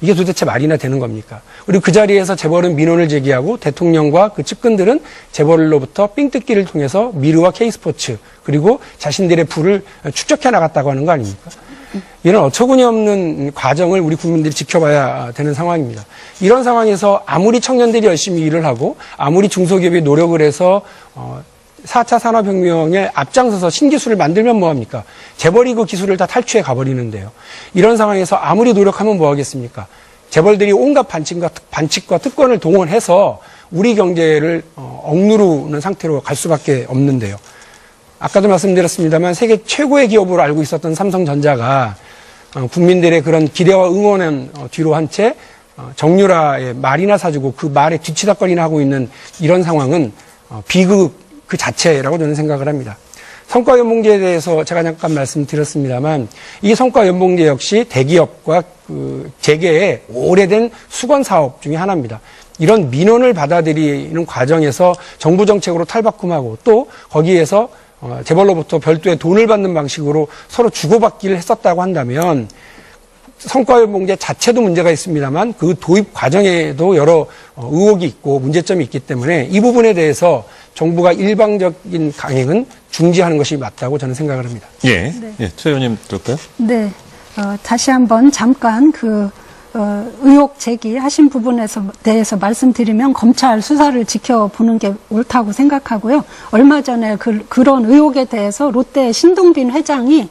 이게 도대체 말이나 되는 겁니까? 그리고 그 자리에서 재벌은 민원을 제기하고 대통령과 그 측근들은 재벌로부터 삥뜯기를 통해서 미르와 K스포츠 그리고 자신들의 부를 축적해 나갔다고 하는 거 아닙니까? 이런 어처구니 없는 과정을 우리 국민들이 지켜봐야 되는 상황입니다. 이런 상황에서 아무리 청년들이 열심히 일을 하고 아무리 중소기업이 노력을 해서 4차 산업혁명에 앞장서서 신기술을 만들면 뭐합니까? 재벌이 그 기술을 다 탈취해 가버리는데요. 이런 상황에서 아무리 노력하면 뭐하겠습니까? 재벌들이 온갖 반칙과 특권을 동원해서 우리 경제를 억누르는 상태로 갈 수밖에 없는데요. 아까도 말씀드렸습니다만 세계 최고의 기업으로 알고 있었던 삼성전자가 국민들의 그런 기대와 응원은 뒤로 한 채 정유라의 말이나 사주고 그 말에 뒤치다거리나 하고 있는 이런 상황은 비극 그 자체라고 저는 생각을 합니다. 성과연봉제에 대해서 제가 잠깐 말씀드렸습니다만 이 성과연봉제 역시 대기업과 그 재계의 오래된 수건 사업 중에 하나입니다. 이런 민원을 받아들이는 과정에서 정부 정책으로 탈바꿈하고 또 거기에서 재벌로부터 별도의 돈을 받는 방식으로 서로 주고받기를 했었다고 한다면 성과연봉제 자체도 문제가 있습니다만 그 도입 과정에도 여러 의혹이 있고 문제점이 있기 때문에 이 부분에 대해서 정부가 일방적인 강행은 중지하는 것이 맞다고 저는 생각을 합니다. 예. 네. 예, 최 의원님 들을까요? 네. 다시 한번 잠깐 의혹 제기하신 부분에 대해서 말씀드리면 검찰 수사를 지켜보는 게 옳다고 생각하고요. 얼마 전에 그런 의혹에 대해서 롯데 신동빈 회장이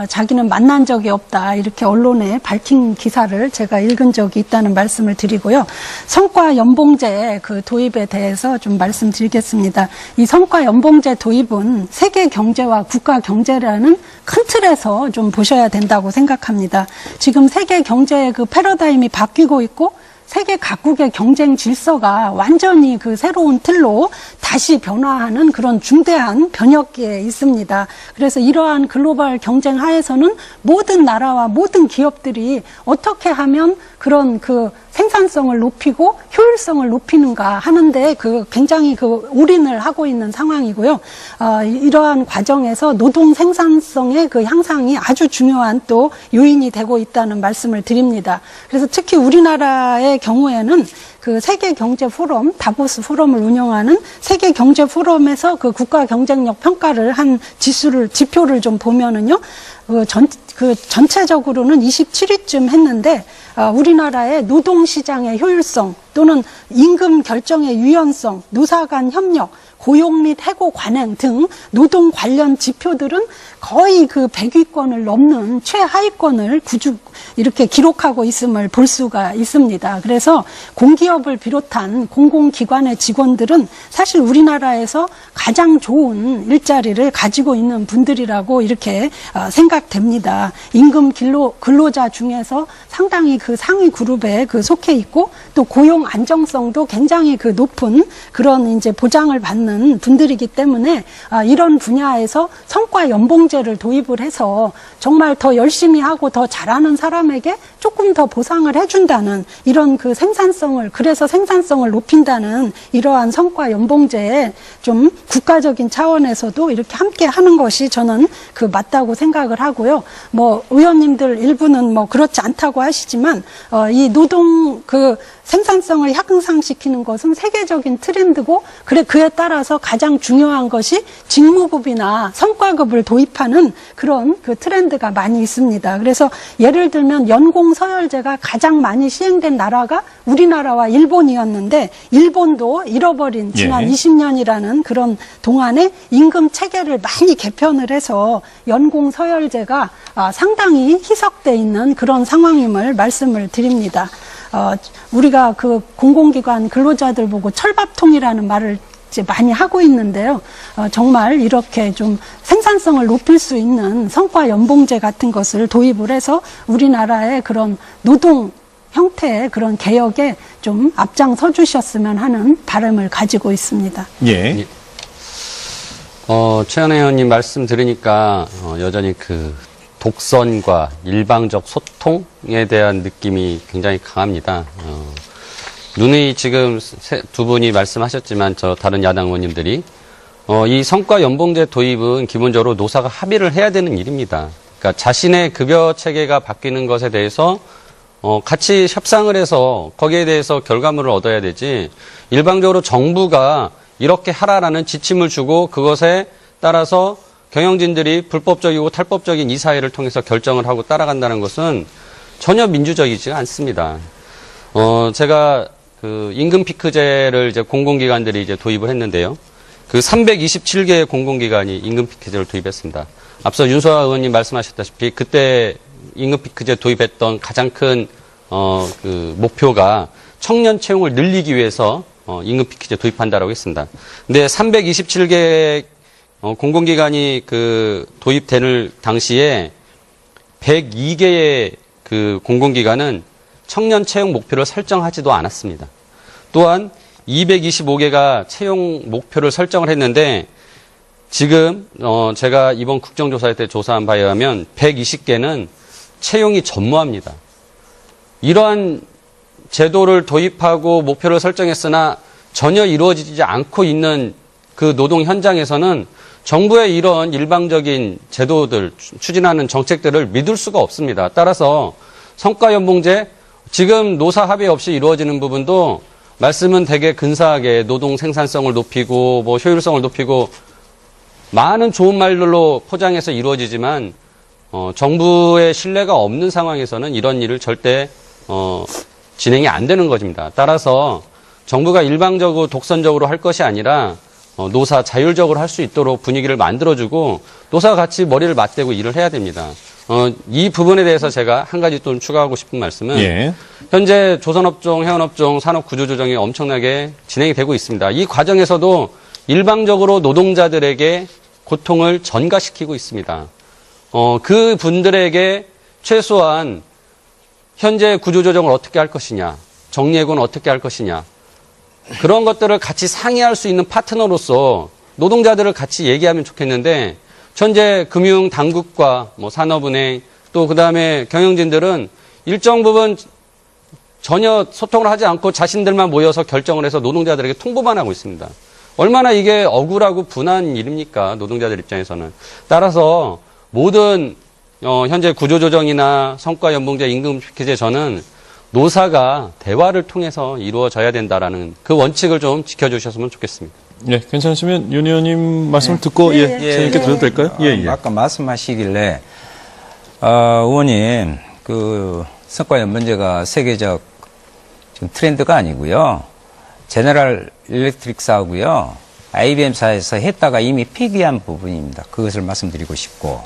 자기는 만난 적이 없다 이렇게 언론에 밝힌 기사를 제가 읽은 적이 있다는 말씀을 드리고요. 성과연봉제 그 도입에 대해서 좀 말씀드리겠습니다. 이 성과연봉제 도입은 세계 경제와 국가 경제라는 큰 틀에서 좀 보셔야 된다고 생각합니다. 지금 세계 경제의 그 패러다임이 바뀌고 있고 세계 각국의 경쟁 질서가 완전히 그 새로운 틀로 다시 변화하는 그런 중대한 변혁기에 있습니다. 그래서 이러한 글로벌 경쟁 하에서는 모든 나라와 모든 기업들이 어떻게 하면 그런 그 생산성을 높이고 효율성을 높이는가 하는데 굉장히 올인을 하고 있는 상황이고요. 이러한 과정에서 노동 생산성의 그 향상이 아주 중요한 또 요인이 되고 있다는 말씀을 드립니다. 그래서 특히 우리나라의 경우에는 그 세계 경제 포럼, 다보스 포럼을 운영하는 세계 경제 포럼에서 그 국가 경쟁력 평가를 한 지표를 좀 보면은요, 전체적으로는 27위쯤 했는데, 우리나라의 노동시장의 효율성 또는 임금 결정의 유연성, 노사 간 협력, 고용 및 해고 관행 등 노동 관련 지표들은 거의 그 100위권을 넘는 최하위권을 이렇게 기록하고 있음을 볼 수가 있습니다. 그래서 공기업을 비롯한 공공기관의 직원들은 사실 우리나라에서 가장 좋은 일자리를 가지고 있는 분들이라고 이렇게 생각됩니다. 임금 근로자 중에서 상당히 그 상위 그룹에 속해 있고 또 고용 안정성도 굉장히 그 높은 그런 이제 보장을 받는 분들이기 때문에 이런 분야에서 성과 연봉제를 도입을 해서 정말 더 열심히 하고 더 잘하는 사람에게 조금 더 보상을 해준다는 이런 그 그래서 생산성을 높인다는 이러한 성과 연봉제에 좀 국가적인 차원에서도 이렇게 함께 하는 것이 저는 맞다고 생각을 하고요. 의원님들 일부는 그렇지 않다고 하시지만 이 노동 생산성을 향상시키는 것은 세계적인 트렌드고 그에 따라서 가장 중요한 것이 직무급이나 성과급을 도입하는 그런 트렌드가 많이 있습니다. 그래서 예를 들면 연공 서열제가 가장 많이 시행된 나라가 우리나라와 일본이었는데 일본도 잃어버린 지난 예. 20년이라는 그런 동안에 임금 체계를 많이 개편을 해서 연공 서열제가 상당히 희석돼 있는 그런 상황임을 말씀을 드립니다. 우리가 그 공공기관 근로자들 보고 철밥통이라는 말을 이제 많이 하고 있는데요. 정말 이렇게 좀 생산성을 높일 수 있는 성과 연봉제 같은 것을 도입을 해서 우리나라의 그런 노동 형태의 그런 개혁에 좀 앞장서 주셨으면 하는 바람을 가지고 있습니다. 예. 최현혜 의원님 말씀 들으니까 여전히 그 독선과 일방적 소통에 대한 느낌이 굉장히 강합니다. 누누이 지금 두 분이 말씀하셨지만 저 다른 야당 의원님들이 이 성과 연봉제 도입은 기본적으로 노사가 합의를 해야 되는 일입니다. 그러니까 자신의 급여 체계가 바뀌는 것에 대해서 같이 협상을 해서 거기에 대해서 결과물을 얻어야 되지 일방적으로 정부가 이렇게 하라라는 지침을 주고 그것에 따라서 경영진들이 불법적이고 탈법적인 이 사회를 통해서 결정을 하고 따라간다는 것은 전혀 민주적이지가 않습니다. 제가 그 임금 피크제를 이제 공공기관들이 이제 도입을 했는데요. 그 327개의 공공기관이 임금 피크제를 도입했습니다. 앞서 윤소아 의원님 말씀하셨다시피 그때 임금 피크제 도입했던 가장 큰 그 목표가 청년 채용을 늘리기 위해서 임금 피크제 도입한다라고 했습니다. 근데 327개 공공기관이 그 도입되는 당시에 102개의 그 공공기관은 청년 채용 목표를 설정하지도 않았습니다. 또한 225개가 채용 목표를 설정을 했는데 지금 제가 이번 국정조사 때 조사한 바에 의하면 120개는 채용이 전무합니다. 이러한 제도를 도입하고 목표를 설정했으나 전혀 이루어지지 않고 있는 그 노동 현장에서는 정부의 이런 일방적인 제도들, 추진하는 정책들을 믿을 수가 없습니다. 따라서 성과연봉제, 지금 노사 합의 없이 이루어지는 부분도 말씀은 되게 근사하게 노동 생산성을 높이고 뭐 효율성을 높이고 많은 좋은 말들로 포장해서 이루어지지만 정부의 신뢰가 없는 상황에서는 이런 일을 절대 진행이 안 되는 것입니다. 따라서 정부가 일방적으로 독선적으로 할 것이 아니라 노사 자율적으로 할 수 있도록 분위기를 만들어주고 노사가 같이 머리를 맞대고 일을 해야 됩니다. 이 부분에 대해서 제가 한 가지 또 추가하고 싶은 말씀은 예. 현재 조선업종, 해운업종 산업 구조 조정이 엄청나게 진행이 되고 있습니다. 이 과정에서도 일방적으로 노동자들에게 고통을 전가시키고 있습니다. 그 분들에게 최소한 현재 구조 조정을 어떻게 할 것이냐, 정리해고는 어떻게 할 것이냐, 그런 것들을 같이 상의할 수 있는 파트너로서 노동자들을 같이 얘기하면 좋겠는데 현재 금융 당국과 뭐 산업은행 또 그다음에 경영진들은 일정 부분 전혀 소통을 하지 않고 자신들만 모여서 결정을 해서 노동자들에게 통보만 하고 있습니다. 얼마나 이게 억울하고 분한 일입니까? 노동자들 입장에서는. 따라서 모든 현재 구조조정이나 성과연봉제, 임금피크제 저는 노사가 대화를 통해서 이루어져야 된다라는 그 원칙을 좀 지켜주셨으면 좋겠습니다. 예, 괜찮으시면 윤 의원님 말씀을 듣고 선생님께 들어도 될까요? 아까 말씀하시길래 의원님 그 성과연봉제가 세계적 지금 트렌드가 아니고요. 제너럴 일렉트릭사하고요. IBM사에서 했다가 이미 폐기한 부분입니다. 그것을 말씀드리고 싶고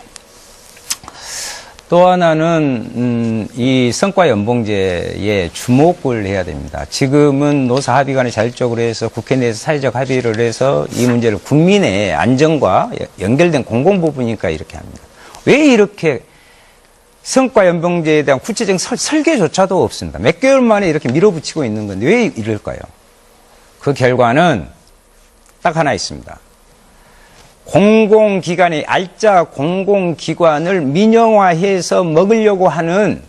또 하나는 이 성과연봉제에 주목을 해야 됩니다. 지금은 노사합의관이 자율적으로 해서 국회 내에서 사회적 합의를 해서 이 문제를 국민의 안전과 연결된 공공부분이니까 이렇게 합니다. 왜 이렇게 성과연봉제에 대한 구체적인 설계조차도 없습니다. 몇 개월 만에 이렇게 밀어붙이고 있는 건데 왜 이럴까요? 그 결과는 딱 하나 있습니다. 공공기관의 알짜 공공기관을 민영화해서 먹으려고 하는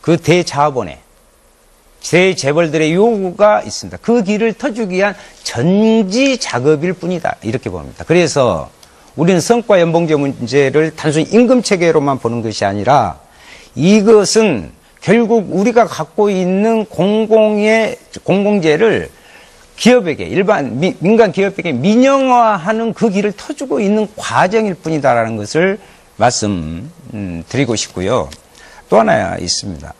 그 대자본의 대재벌들의 요구가 있습니다. 그 길을 터주기 위한 전지 작업일 뿐이다. 이렇게 봅니다. 그래서 우리는 성과연봉제 문제를 단순히 임금체계로만 보는 것이 아니라 이것은 결국 우리가 갖고 있는 공공재를 기업에게 민간 기업에게 민영화하는 그 길을 터주고 있는 과정일 뿐이다라는 것을 말씀드리고 싶고요. 또 하나 있습니다.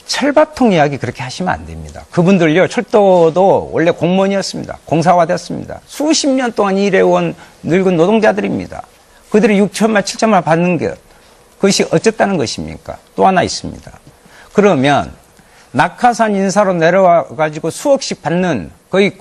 철밥통 이야기 그렇게 하시면 안 됩니다. 그분들요, 철도도 원래 공무원이었습니다. 공사화됐습니다. 수십 년 동안 일해온 늙은 노동자들입니다. 그들이 6천만, 7천만 받는 것, 그것이 어쨌다는 것입니까? 또 하나 있습니다. 그러면 낙하산 인사로 내려와가지고 수억씩 받는 거의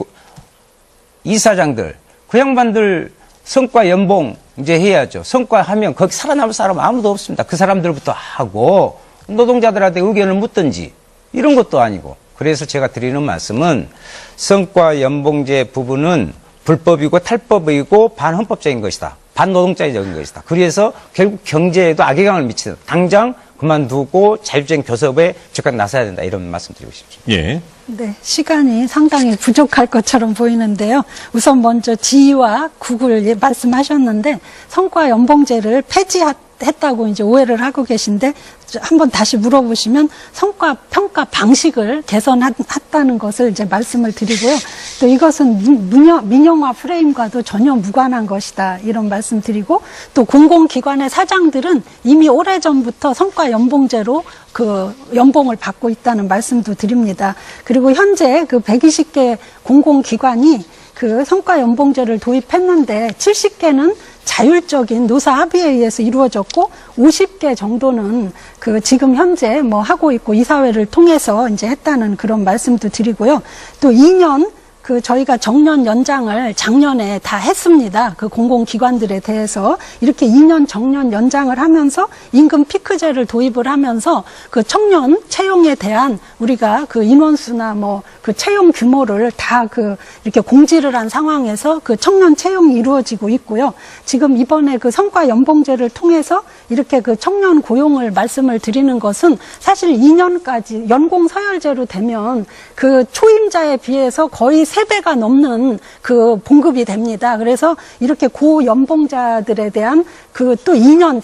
이사장들, 그 양반들 성과 연봉 이제 해야죠. 성과하면 거기 살아남을 사람 아무도 없습니다. 그 사람들부터 하고 노동자들한테 의견을 묻든지 이런 것도 아니고. 그래서 제가 드리는 말씀은 성과 연봉제 부분은 불법이고 탈법이고 반헌법적인 것이다. 반노동자적인 것이다. 그래서 결국 경제에도 악영향을 미친다. 당장 그만두고 자율적인 교섭에 적극 나서야 된다. 이런 말씀 드리고 싶습니다. 예. 네, 시간이 상당히 부족할 것처럼 보이는데요. 우선 먼저 지와 국을 말씀하셨는데 성과 연봉제를 폐지했다고 이제 오해를 하고 계신데 한번 다시 물어보시면 성과 평가 방식을 개선했다는 것을 이제 말씀을 드리고요. 또 이것은 민영화 프레임과도 전혀 무관한 것이다. 이런 말씀 드리고 또 공공기관의 사장들은 이미 오래전부터 성과 연봉제로 그 연봉을 받고 있다는 말씀도 드립니다. 그리고 현재 그 120개 공공기관이 그 성과 연봉제를 도입했는데 70개는 자율적인 노사 합의에 의해서 이루어졌고 50개 정도는 그 지금 현재 뭐 하고 있고 이사회를 통해서 이제 했다는 그런 말씀도 드리고요. 또 2년 그 저희가 정년 연장을 작년에 다 했습니다. 그 공공기관들에 대해서 이렇게 2년 정년 연장을 하면서 임금 피크제를 도입을 하면서 그 청년 채용에 대한 우리가 그 인원수나 뭐 그 채용 규모를 다 그 이렇게 공지를 한 상황에서 그 청년 채용이 이루어지고 있고요. 지금 이번에 그 성과 연봉제를 통해서 이렇게 그 청년 고용을 말씀을 드리는 것은 사실 2년까지 연공 서열제로 되면 그 초임자에 비해서 거의 3배가 넘는 그 봉급이 됩니다. 그래서 이렇게 고연봉자들에 대한 그 또 2년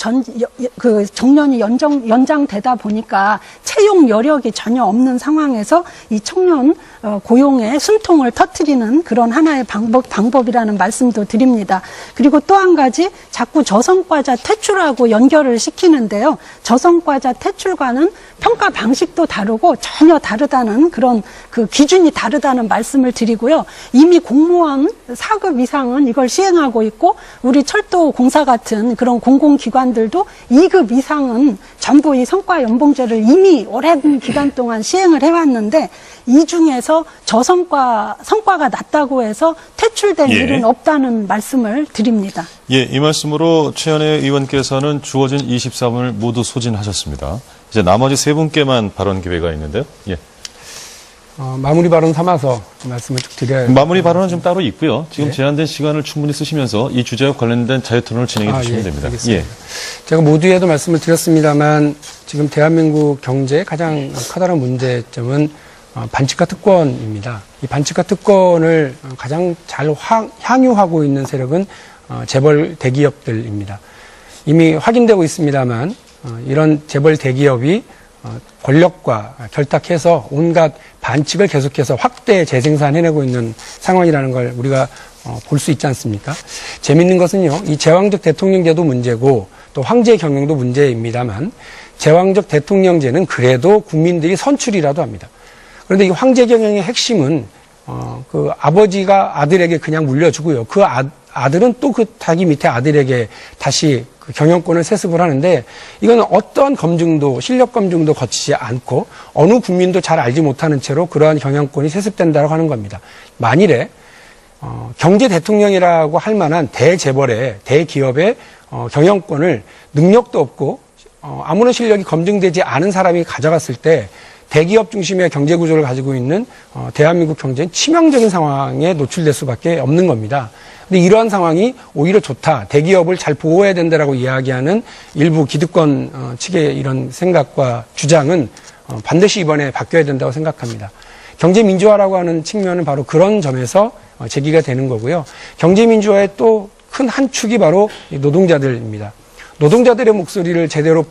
그 정년이 연장되다 보니까 채용 여력이 전혀 없는 상황에서 이 청년 고용의 숨통을 터뜨리는 그런 하나의 방법이라는 말씀도 드립니다. 그리고 또 한 가지 자꾸 저성과자 퇴출하고 연결을 시키는데요. 저성과자 퇴출과는 평가 방식도 다르고 전혀 다르다는 그런 그 기준이 다르다는 말씀을 드리고요. 이미 공무원 4급 이상은 이걸 시행하고 있고 우리 철도공사 같은 그런 공공기관들도 2급 이상은 전부 이 성과 연봉제를 이미 오랜 기간 동안 시행을 해왔는데 이 중에서 성과가 낮다고 해서 퇴출된 예. 일은 없다는 말씀을 드립니다. 예, 이 말씀으로 최현혜 의원께서는 주어진 23분을 모두 소진하셨습니다. 이제 나머지 3분께만 발언 기회가 있는데요. 예. 마무리 발언 삼아서 말씀을 쭉 드려야 마무리 발언은 좀 따로 있고요. 지금 네. 제한된 시간을 충분히 쓰시면서 이 주제와 관련된 자유토론을 진행해 주시면 예, 됩니다. 알겠습니다. 제가 모두에도 말씀을 드렸습니다만 지금 대한민국 경제의 가장 커다란 문제점은 반칙과 특권입니다. 이 반칙과 특권을 가장 잘 향유하고 있는 세력은 재벌 대기업들입니다. 이미 확인되고 있습니다만 이런 재벌 대기업이 권력과 결탁해서 온갖 반칙을 계속해서 확대 재생산해내고 있는 상황이라는 걸 우리가 볼 수 있지 않습니까? 재밌는 것은요, 이 제왕적 대통령제도 문제고 또 황제 경영도 문제입니다만 제왕적 대통령제는 그래도 국민들이 선출이라도 합니다. 그런데 이 황제 경영의 핵심은 그 아버지가 아들에게 그냥 물려주고요. 그 아들은 또 그 자기 밑에 아들에게 다시 그 경영권을 세습을 하는데 이거는 어떠한 검증도 실력 검증도 거치지 않고 어느 국민도 잘 알지 못하는 채로 그러한 경영권이 세습된다고 하는 겁니다. 만일에 경제 대통령이라고 할 만한 대재벌의 대기업의 경영권을 능력도 없고 아무런 실력이 검증되지 않은 사람이 가져갔을 때 대기업 중심의 경제 구조를 가지고 있는 대한민국 경제는 치명적인 상황에 노출될 수밖에 없는 겁니다. 근데 이러한 상황이 오히려 좋다. 대기업을 잘 보호해야 된다라고 이야기하는 일부 기득권 측의 이런 생각과 주장은 반드시 이번에 바뀌어야 된다고 생각합니다. 경제 민주화라고 하는 측면은 바로 그런 점에서 제기가 되는 거고요. 경제 민주화의 또 큰 한 축이 바로 노동자들입니다. 노동자들의 목소리를 제대로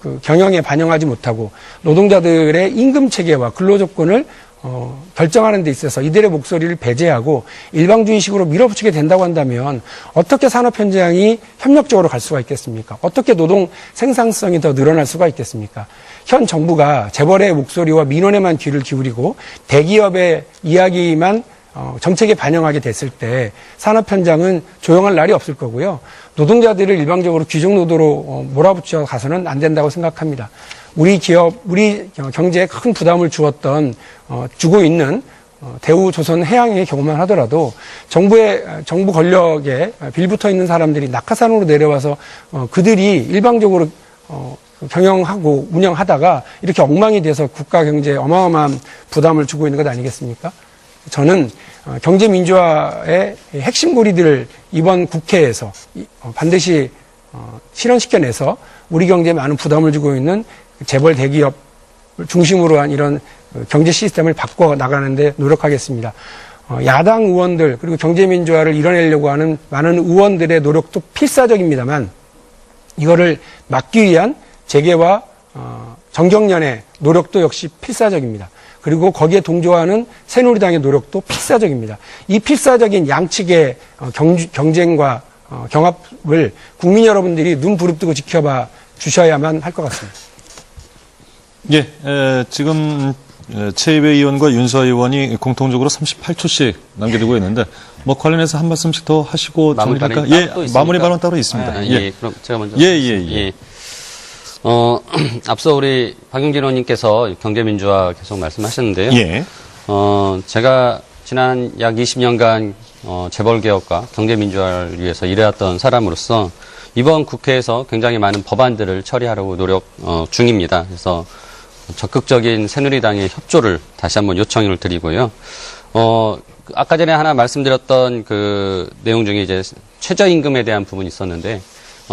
그 경영에 반영하지 못하고 노동자들의 임금 체계와 근로 조건을 결정하는 데 있어서 이들의 목소리를 배제하고 일방주의식으로 밀어붙이게 된다고 한다면 어떻게 산업 현장이 협력적으로 갈 수가 있겠습니까? 어떻게 노동 생산성이 더 늘어날 수가 있겠습니까? 현 정부가 재벌의 목소리와 민원에만 귀를 기울이고 대기업의 이야기만 정책에 반영하게 됐을 때 산업 현장은 조용할 날이 없을 거고요. 노동자들을 일방적으로 귀족노도로 몰아붙여 가서는 안 된다고 생각합니다. 우리 기업, 우리 경제에 큰 부담을 주고 있는 대우조선해양의 경우만 하더라도 정부 권력에 빌붙어 있는 사람들이 낙하산으로 내려와서 그들이 일방적으로 경영하고 운영하다가 이렇게 엉망이 돼서 국가 경제에 어마어마한 부담을 주고 있는 것 아니겠습니까? 저는 경제민주화의 핵심 고리들을 이번 국회에서 반드시 실현시켜내서 우리 경제에 많은 부담을 주고 있는 재벌 대기업 중심으로 한 이런 경제 시스템을 바꿔 나가는데 노력하겠습니다. 야당 의원들 그리고 경제민주화를 이뤄내려고 하는 많은 의원들의 노력도 필사적입니다만 이거를 막기 위한 재계와 정경련의 노력도 역시 필사적입니다. 그리고 거기에 동조하는 새누리당의 노력도 필사적입니다. 이 필사적인 양측의 경쟁과 경합을 국민 여러분들이 눈 부릅뜨고 지켜봐 주셔야만 할 것 같습니다. 예, 지금 최이배 의원과 윤수아 의원이 공통적으로 38초씩 남겨두고 있는데 뭐 관련해서 한 말씀씩 더 하시고 정리할까? 예, 마무리 발언 따로 있습니다. 예, 그럼 제가 먼저. 예. 앞서 우리 박용진 의원님께서 경제민주화 계속 말씀하셨는데요. 예. 제가 지난 약 20년간 재벌개혁과 경제민주화를 위해서 일해왔던 사람으로서 이번 국회에서 굉장히 많은 법안들을 처리하려고 노력 중입니다. 그래서 적극적인 새누리당의 협조를 다시 한번 요청을 드리고요. 아까 전에 하나 말씀드렸던 그 내용 중에 이제 최저임금에 대한 부분이 있었는데,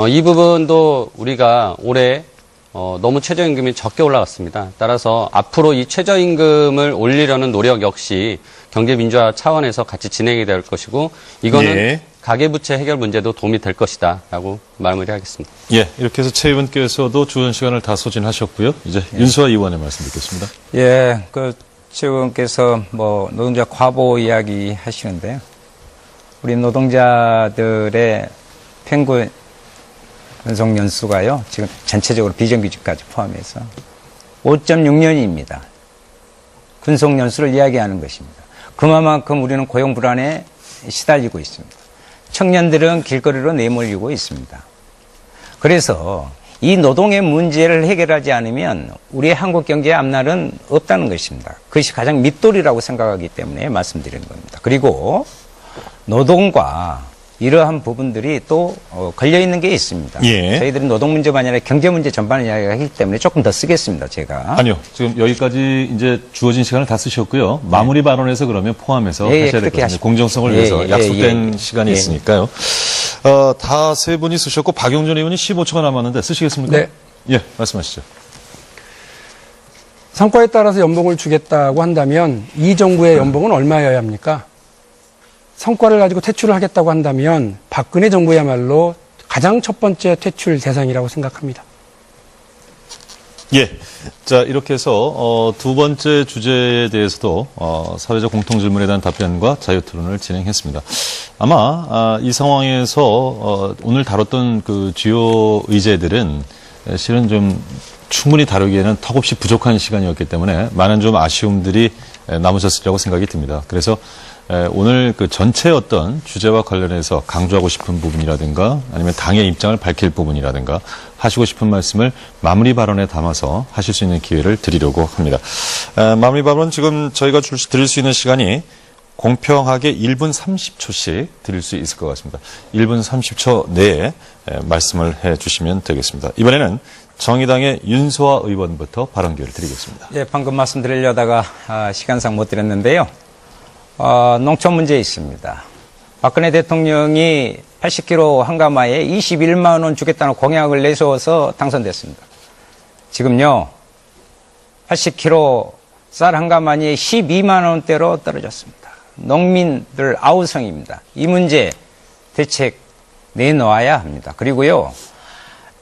이 부분도 우리가 올해 너무 최저임금이 적게 올라갔습니다. 따라서 앞으로 이 최저임금을 올리려는 노력 역시 경제민주화 차원에서 같이 진행이 될 것이고, 이거는 예. 가계부채 해결 문제도 도움이 될 것이다 라고 마무리하겠습니다. 예, 이렇게 해서 최 의원께서도 주은 시간을 다 소진하셨고요. 이제 윤수아 의원의 말씀 듣겠습니다. 예, 최 의원께서 노동자 과보 이야기 하시는데요. 우리 노동자들의 평균 근속 연수가요, 지금 전체적으로 비정규직까지 포함해서 5.6년입니다. 근속 연수를 이야기하는 것입니다. 그만큼 우리는 고용 불안에 시달리고 있습니다. 청년들은 길거리로 내몰리고 있습니다. 그래서 이 노동의 문제를 해결하지 않으면 우리의 한국 경제의 앞날은 없다는 것입니다. 그것이 가장 밑돌이라고 생각하기 때문에 말씀드리는 겁니다. 그리고 노동과 이러한 부분들이 또 걸려있는 게 있습니다. 예. 저희들은 노동 문제만 아니라 경제 문제 전반을 이야기하기 때문에 조금 더 쓰겠습니다, 제가. 아니요, 지금 여기까지 이제 주어진 시간을 다 쓰셨고요. 마무리 발언에서 그러면 포함해서 하셔야 될 것 같습니다. 공정성을 위해서 약속된 시간이 있으니까요. 다 세 분이 쓰셨고 박용준 의원이 15초가 남았는데 쓰시겠습니까? 네. 예, 말씀하시죠. 성과에 따라서 연봉을 주겠다고 한다면 이 정부의 연봉은 얼마여야 합니까? 성과를 가지고 퇴출을 하겠다고 한다면 박근혜 정부야말로 가장 첫 번째 퇴출 대상이라고 생각합니다. 예. 자, 이렇게 해서, 두 번째 주제에 대해서도, 사회적 공통질문에 대한 답변과 자유토론을 진행했습니다. 아마, 이 상황에서, 오늘 다뤘던 그 주요 의제들은 실은 좀 충분히 다루기에는 턱없이 부족한 시간이었기 때문에 많은 좀 아쉬움들이 남으셨으리라고 생각이 듭니다. 그래서 오늘 그 전체 어떤 주제와 관련해서 강조하고 싶은 부분이라든가 아니면 당의 입장을 밝힐 부분이라든가 하시고 싶은 말씀을 마무리 발언에 담아서 하실 수 있는 기회를 드리려고 합니다. 마무리 발언 지금 저희가 드릴 수 있는 시간이 공평하게 1분 30초씩 드릴 수 있을 것 같습니다. 1분 30초 내에 말씀을 해 주시면 되겠습니다. 이번에는 정의당의 윤수아 의원부터 발언 기회를 드리겠습니다. 예, 방금 말씀드리려다가 시간상 못 드렸는데요. 농촌 문제 있습니다. 박근혜 대통령이 80kg 한가마에 21만 원 주겠다는 공약을 내세워서 당선됐습니다. 지금요, 80kg 쌀 한가마니에 12만 원대로 떨어졌습니다. 농민들 아우성입니다. 이 문제 대책 내놓아야 합니다. 그리고요,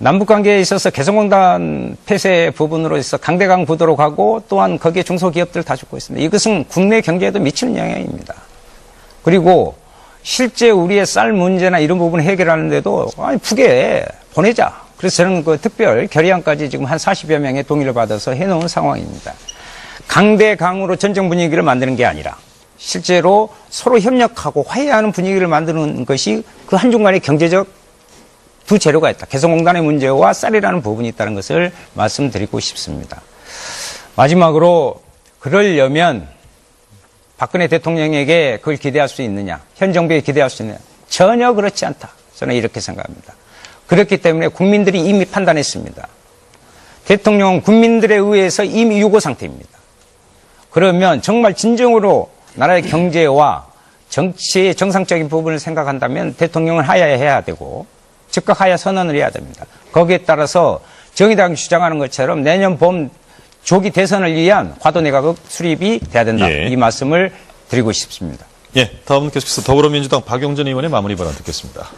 남북관계에 있어서 개성공단 폐쇄 부분으로 해서 강대강 구도로 가고 또한 거기에 중소기업들 다 죽고 있습니다. 이것은 국내 경제에도 미치는 영향입니다. 그리고 실제 우리의 쌀 문제나 이런 부분 해결하는데도 북에 보내자. 그래서 저는 그 특별 결의안까지 지금 한 40여 명의 동의를 받아서 해놓은 상황입니다. 강대강으로 전쟁 분위기를 만드는 게 아니라 실제로 서로 협력하고 화해하는 분위기를 만드는 것이 그 한중간의 경제적 두 재료가 있다. 개성공단의 문제와 쌀이라는 부분이 있다는 것을 말씀드리고 싶습니다. 마지막으로 그러려면 박근혜 대통령에게 그걸 기대할 수 있느냐, 현 정부에 기대할 수 있느냐, 전혀 그렇지 않다. 저는 이렇게 생각합니다. 그렇기 때문에 국민들이 이미 판단했습니다. 대통령은 국민들에 의해서 이미 유고 상태입니다. 그러면 정말 진정으로 나라의 경제와 정치의 정상적인 부분을 생각한다면 대통령은 하야해야 되고 즉각 하야 선언을 해야 됩니다. 거기에 따라서 정의당이 주장하는 것처럼 내년 봄 조기 대선을 위한 과도내각 수립이 돼야 된다. 예. 이 말씀을 드리고 싶습니다. 예, 다음은 계속해서 더불어민주당 박용진 의원의 마무리 발언 듣겠습니다.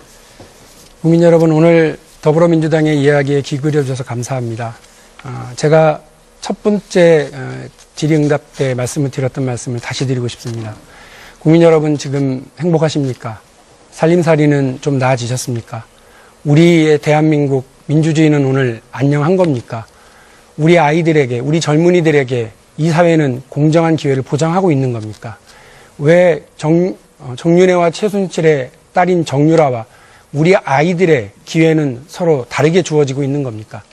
국민 여러분, 오늘 더불어민주당의 이야기에 귀 기울여주셔서 감사합니다. 제가 첫 번째 질의응답 때 말씀을 드렸던 말씀을 다시 드리고 싶습니다. 국민 여러분, 지금 행복하십니까? 살림살이는 좀 나아지셨습니까? 우리의 대한민국 민주주의는 오늘 안녕한 겁니까? 우리 아이들에게, 우리 젊은이들에게 이 사회는 공정한 기회를 보장하고 있는 겁니까? 왜 정윤회와 최순실의 딸인 정유라와 우리 아이들의 기회는 서로 다르게 주어지고 있는 겁니까?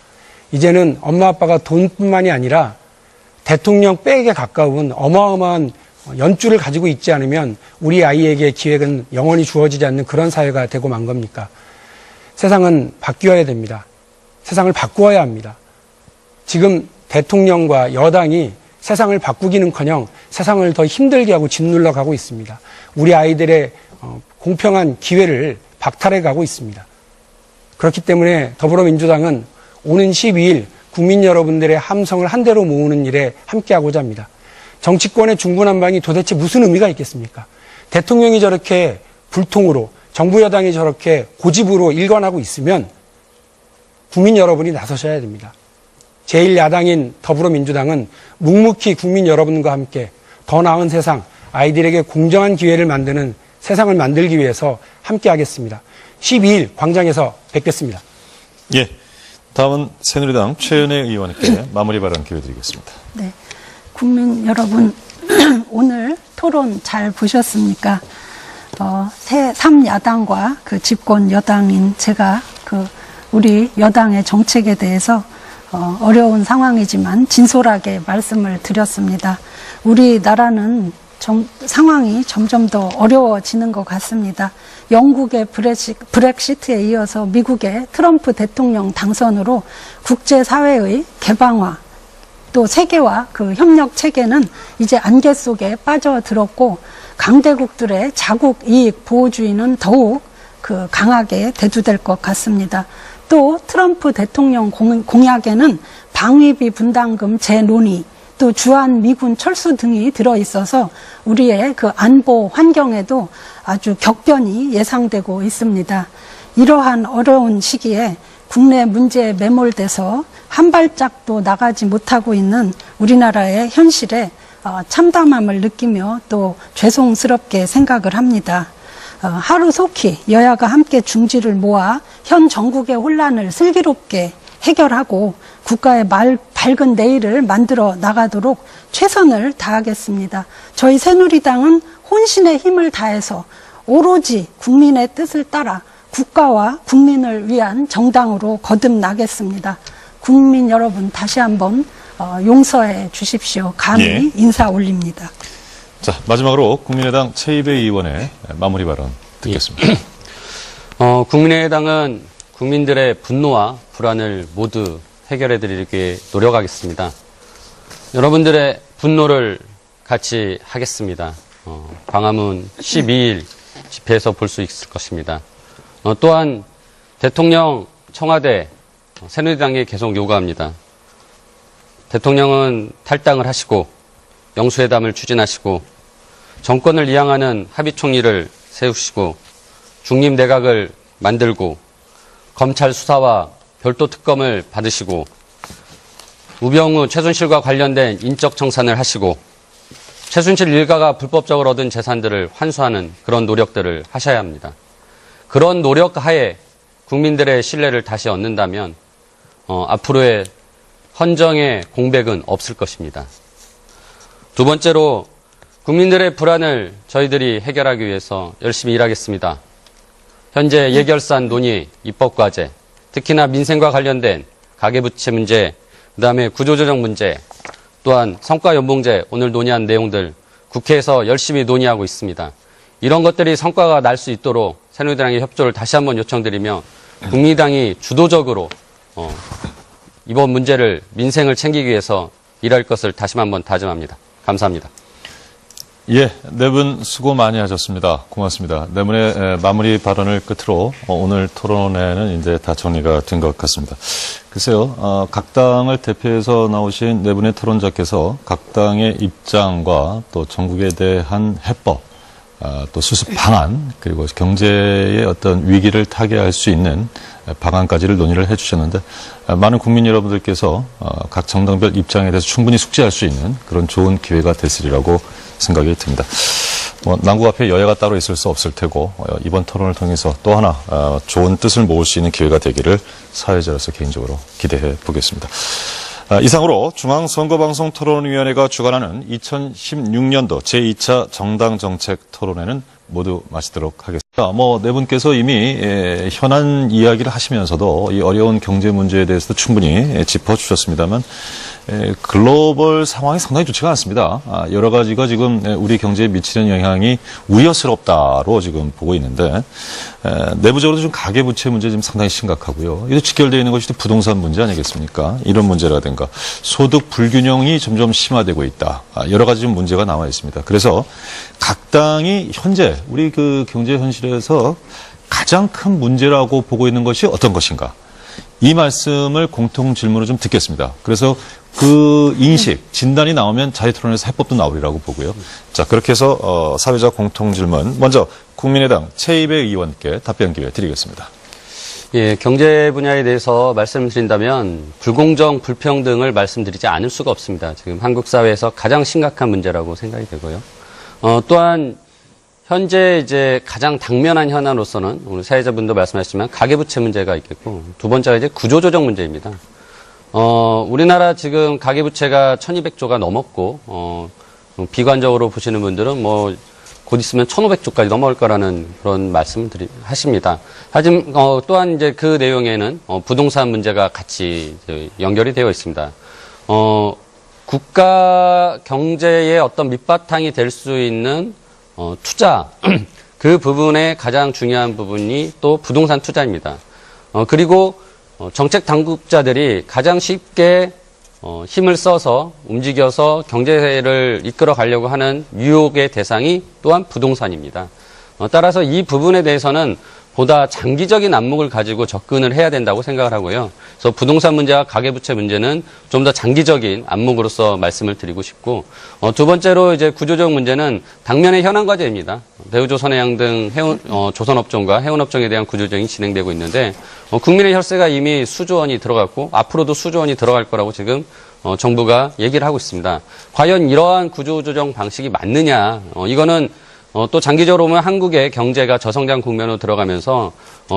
이제는 엄마 아빠가 돈뿐만이 아니라 대통령 백에 가까운 어마어마한 연줄을 가지고 있지 않으면 우리 아이에게 기회는 영원히 주어지지 않는 그런 사회가 되고 만 겁니까? 세상은 바뀌어야 됩니다. 세상을 바꾸어야 합니다. 지금 대통령과 여당이 세상을 바꾸기는커녕 세상을 더 힘들게 하고 짓눌러 가고 있습니다. 우리 아이들의 공평한 기회를 박탈해 가고 있습니다. 그렇기 때문에 더불어민주당은 오는 12일 국민 여러분들의 함성을 한 대로 모으는 일에 함께하고자 합니다. 정치권의 중구난방이 도대체 무슨 의미가 있겠습니까? 대통령이 저렇게 불통으로, 정부 여당이 저렇게 고집으로 일관하고 있으면 국민 여러분이 나서셔야 됩니다. 제1야당인 더불어민주당은 묵묵히 국민 여러분과 함께 더 나은 세상, 아이들에게 공정한 기회를 만드는 세상을 만들기 위해서 함께하겠습니다. 12일 광장에서 뵙겠습니다. 예, 다음은 새누리당 최은혜 의원께 마무리 발언 기회 드리겠습니다. 네, 국민 여러분, 오늘 토론 잘 보셨습니까? 3야당과 그 집권 여당인 제가 우리 여당의 정책에 대해서 어려운 상황이지만 진솔하게 말씀을 드렸습니다. 우리나라는 상황이 점점 더 어려워지는 것 같습니다. 영국의 브렉시트에 이어서 미국의 트럼프 대통령 당선으로 국제사회의 개방화, 또 세계와 그 협력 체계는 이제 안개 속에 빠져들었고 강대국들의 자국 이익 보호주의는 더욱 강하게 대두될 것 같습니다. 또 트럼프 대통령 공약에는 방위비 분담금 재논의, 또 주한 미군 철수 등이 들어있어서 우리의 그 안보 환경에도 아주 격변이 예상되고 있습니다. 이러한 어려운 시기에 국내 문제에 매몰돼서 한 발짝도 나가지 못하고 있는 우리나라의 현실에 참담함을 느끼며 또 죄송스럽게 생각을 합니다. 하루속히 여야가 함께 중지를 모아 현 전국의 혼란을 슬기롭게 해결하고 국가의 밝은 내일을 만들어 나가도록 최선을 다하겠습니다. 저희 새누리당은 혼신의 힘을 다해서 오로지 국민의 뜻을 따라 국가와 국민을 위한 정당으로 거듭나겠습니다. 국민 여러분 다시 한번 용서해 주십시오. 감히 예. 인사 올립니다. 자, 마지막으로 국민의당 최이배 의원의 마무리 발언 듣겠습니다. 국민의당은 국민들의 분노와 불안을 모두 해결해 드리기 노력하겠습니다. 여러분들의 분노를 같이 하겠습니다. 광화문 12일 집회에서 볼 수 있을 것입니다. 또한 대통령, 청와대, 새누리당에 계속 요구합니다. 대통령은 탈당을 하시고 영수회담을 추진하시고 정권을 이양하는 합의총리를 세우시고 중립내각을 만들고 검찰 수사와 별도 특검을 받으시고 우병우, 최순실과 관련된 인적 청산을 하시고 최순실 일가가 불법적으로 얻은 재산들을 환수하는 그런 노력들을 하셔야 합니다. 그런 노력 하에 국민들의 신뢰를 다시 얻는다면 앞으로의 헌정의 공백은 없을 것입니다. 두 번째로 국민들의 불안을 저희들이 해결하기 위해서 열심히 일하겠습니다. 현재 예결산 논의, 입법과제, 특히나 민생과 관련된 가계부채 문제, 그다음에 구조조정 문제, 또한 성과연봉제 오늘 논의한 내용들 국회에서 열심히 논의하고 있습니다. 이런 것들이 성과가 날 수 있도록 새누리당의 협조를 다시 한번 요청드리며 국민의당이 주도적으로 이번 문제를 민생을 챙기기 위해서 일할 것을 다시 한번 다짐합니다. 감사합니다. 예, 네 분 수고 많이 하셨습니다. 고맙습니다. 네 분의 마무리 발언을 끝으로 오늘 토론회는 이제 다 정리가 된 것 같습니다. 글쎄요, 각 당을 대표해서 나오신 네 분의 토론자께서 각 당의 입장과 또 전국에 대한 해법, 또 수습 방안, 그리고 경제의 어떤 위기를 타개할 수 있는 방안까지를 논의를 해주셨는데, 많은 국민 여러분들께서 각 정당별 입장에 대해서 충분히 숙지할 수 있는 그런 좋은 기회가 됐으리라고 생각이 듭니다. 난국 앞에 여야가 따로 있을 수 없을 테고, 이번 토론을 통해서 또 하나 좋은 뜻을 모을 수 있는 기회가 되기를 사회자로서 개인적으로 기대해 보겠습니다. 이상으로 중앙선거방송토론위원회가 주관하는 2016년도 제2차 정당정책 토론회는 모두 마치도록 하겠습니다. 네 분께서 이미 현안 이야기를 하시면서도 이 어려운 경제 문제에 대해서도 충분히 짚어주셨습니다만, 글로벌 상황이 상당히 좋지가 않습니다. 여러 가지가 지금 우리 경제에 미치는 영향이 우려스럽다로 지금 보고 있는데, 내부적으로 좀 가계부채 문제 좀 상당히 심각하고요. 이도 직결되어 있는 것이 부동산 문제 아니겠습니까? 이런 문제라든가 소득 불균형이 점점 심화되고 있다. 여러 가지 좀 문제가 나와 있습니다. 그래서 각 당이 현재 우리 그 경제 현실에서 가장 큰 문제라고 보고 있는 것이 어떤 것인가? 이 말씀을 공통 질문으로 좀 듣겠습니다. 그래서 그 인식, 진단이 나오면 자유토론에서 해법도 나오리라고 보고요. 자, 그렇게 해서 사회자 공통 질문, 먼저 국민의당 최이배 의원께 답변 기회 드리겠습니다. 예, 경제 분야에 대해서 말씀드린다면 불공정, 불평등을 말씀드리지 않을 수가 없습니다. 지금 한국 사회에서 가장 심각한 문제라고 생각이 되고요. 또한 현재 이제 가장 당면한 현안으로서는 오늘 사회자분도 말씀하셨지만 가계부채 문제가 있겠고, 두 번째가 이제 구조조정 문제입니다. 우리나라 지금 가계부채가 1200조가 넘었고, 비관적으로 보시는 분들은 곧 있으면 1500조까지 넘어올 거라는 그런 말씀을 하십니다. 하지만, 또한 이제 그 내용에는, 부동산 문제가 같이 연결이 되어 있습니다. 국가 경제의 어떤 밑바탕이 될 수 있는 투자, 그 부분의 가장 중요한 부분이 또 부동산 투자입니다. 그리고 정책 당국자들이 가장 쉽게 힘을 써서 움직여서 경제를 이끌어 가려고 하는 유혹의 대상이 또한 부동산입니다. 따라서 이 부분에 대해서는 보다 장기적인 안목을 가지고 접근을 해야 된다고 생각을 하고요. 그래서 부동산 문제와 가계부채 문제는 좀 더 장기적인 안목으로서 말씀을 드리고 싶고, 두 번째로 이제 구조적 문제는 당면의 현안 과제입니다. 대우조선해양 등 조선업종과 해운업종에 대한 구조조정이 진행되고 있는데, 국민의 혈세가 이미 수조 원이 들어갔고 앞으로도 수조 원이 들어갈 거라고 지금 정부가 얘기를 하고 있습니다. 과연 이러한 구조조정 방식이 맞느냐? 이거는 또 장기적으로 보면 한국의 경제가 저성장 국면으로 들어가면서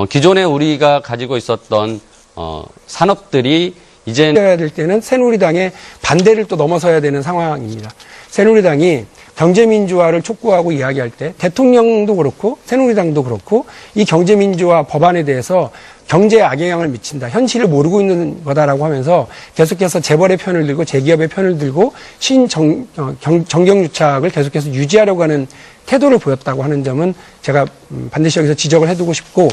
기존에 우리가 가지고 있었던 산업들이 이제 해야 될 때는 새누리당의 반대를 또 넘어서야 되는 상황입니다. 새누리당이 경제민주화를 촉구하고 이야기할 때 대통령도 그렇고 새누리당도 그렇고 이 경제민주화 법안에 대해서 경제에 악영향을 미친다. 현실을 모르고 있는 거다라고 하면서 계속해서 재벌의 편을 들고 재기업의 편을 들고 정경유착을 계속해서 유지하려고 하는 태도를 보였다고 하는 점은 제가 반드시 여기서 지적을 해두고 싶고,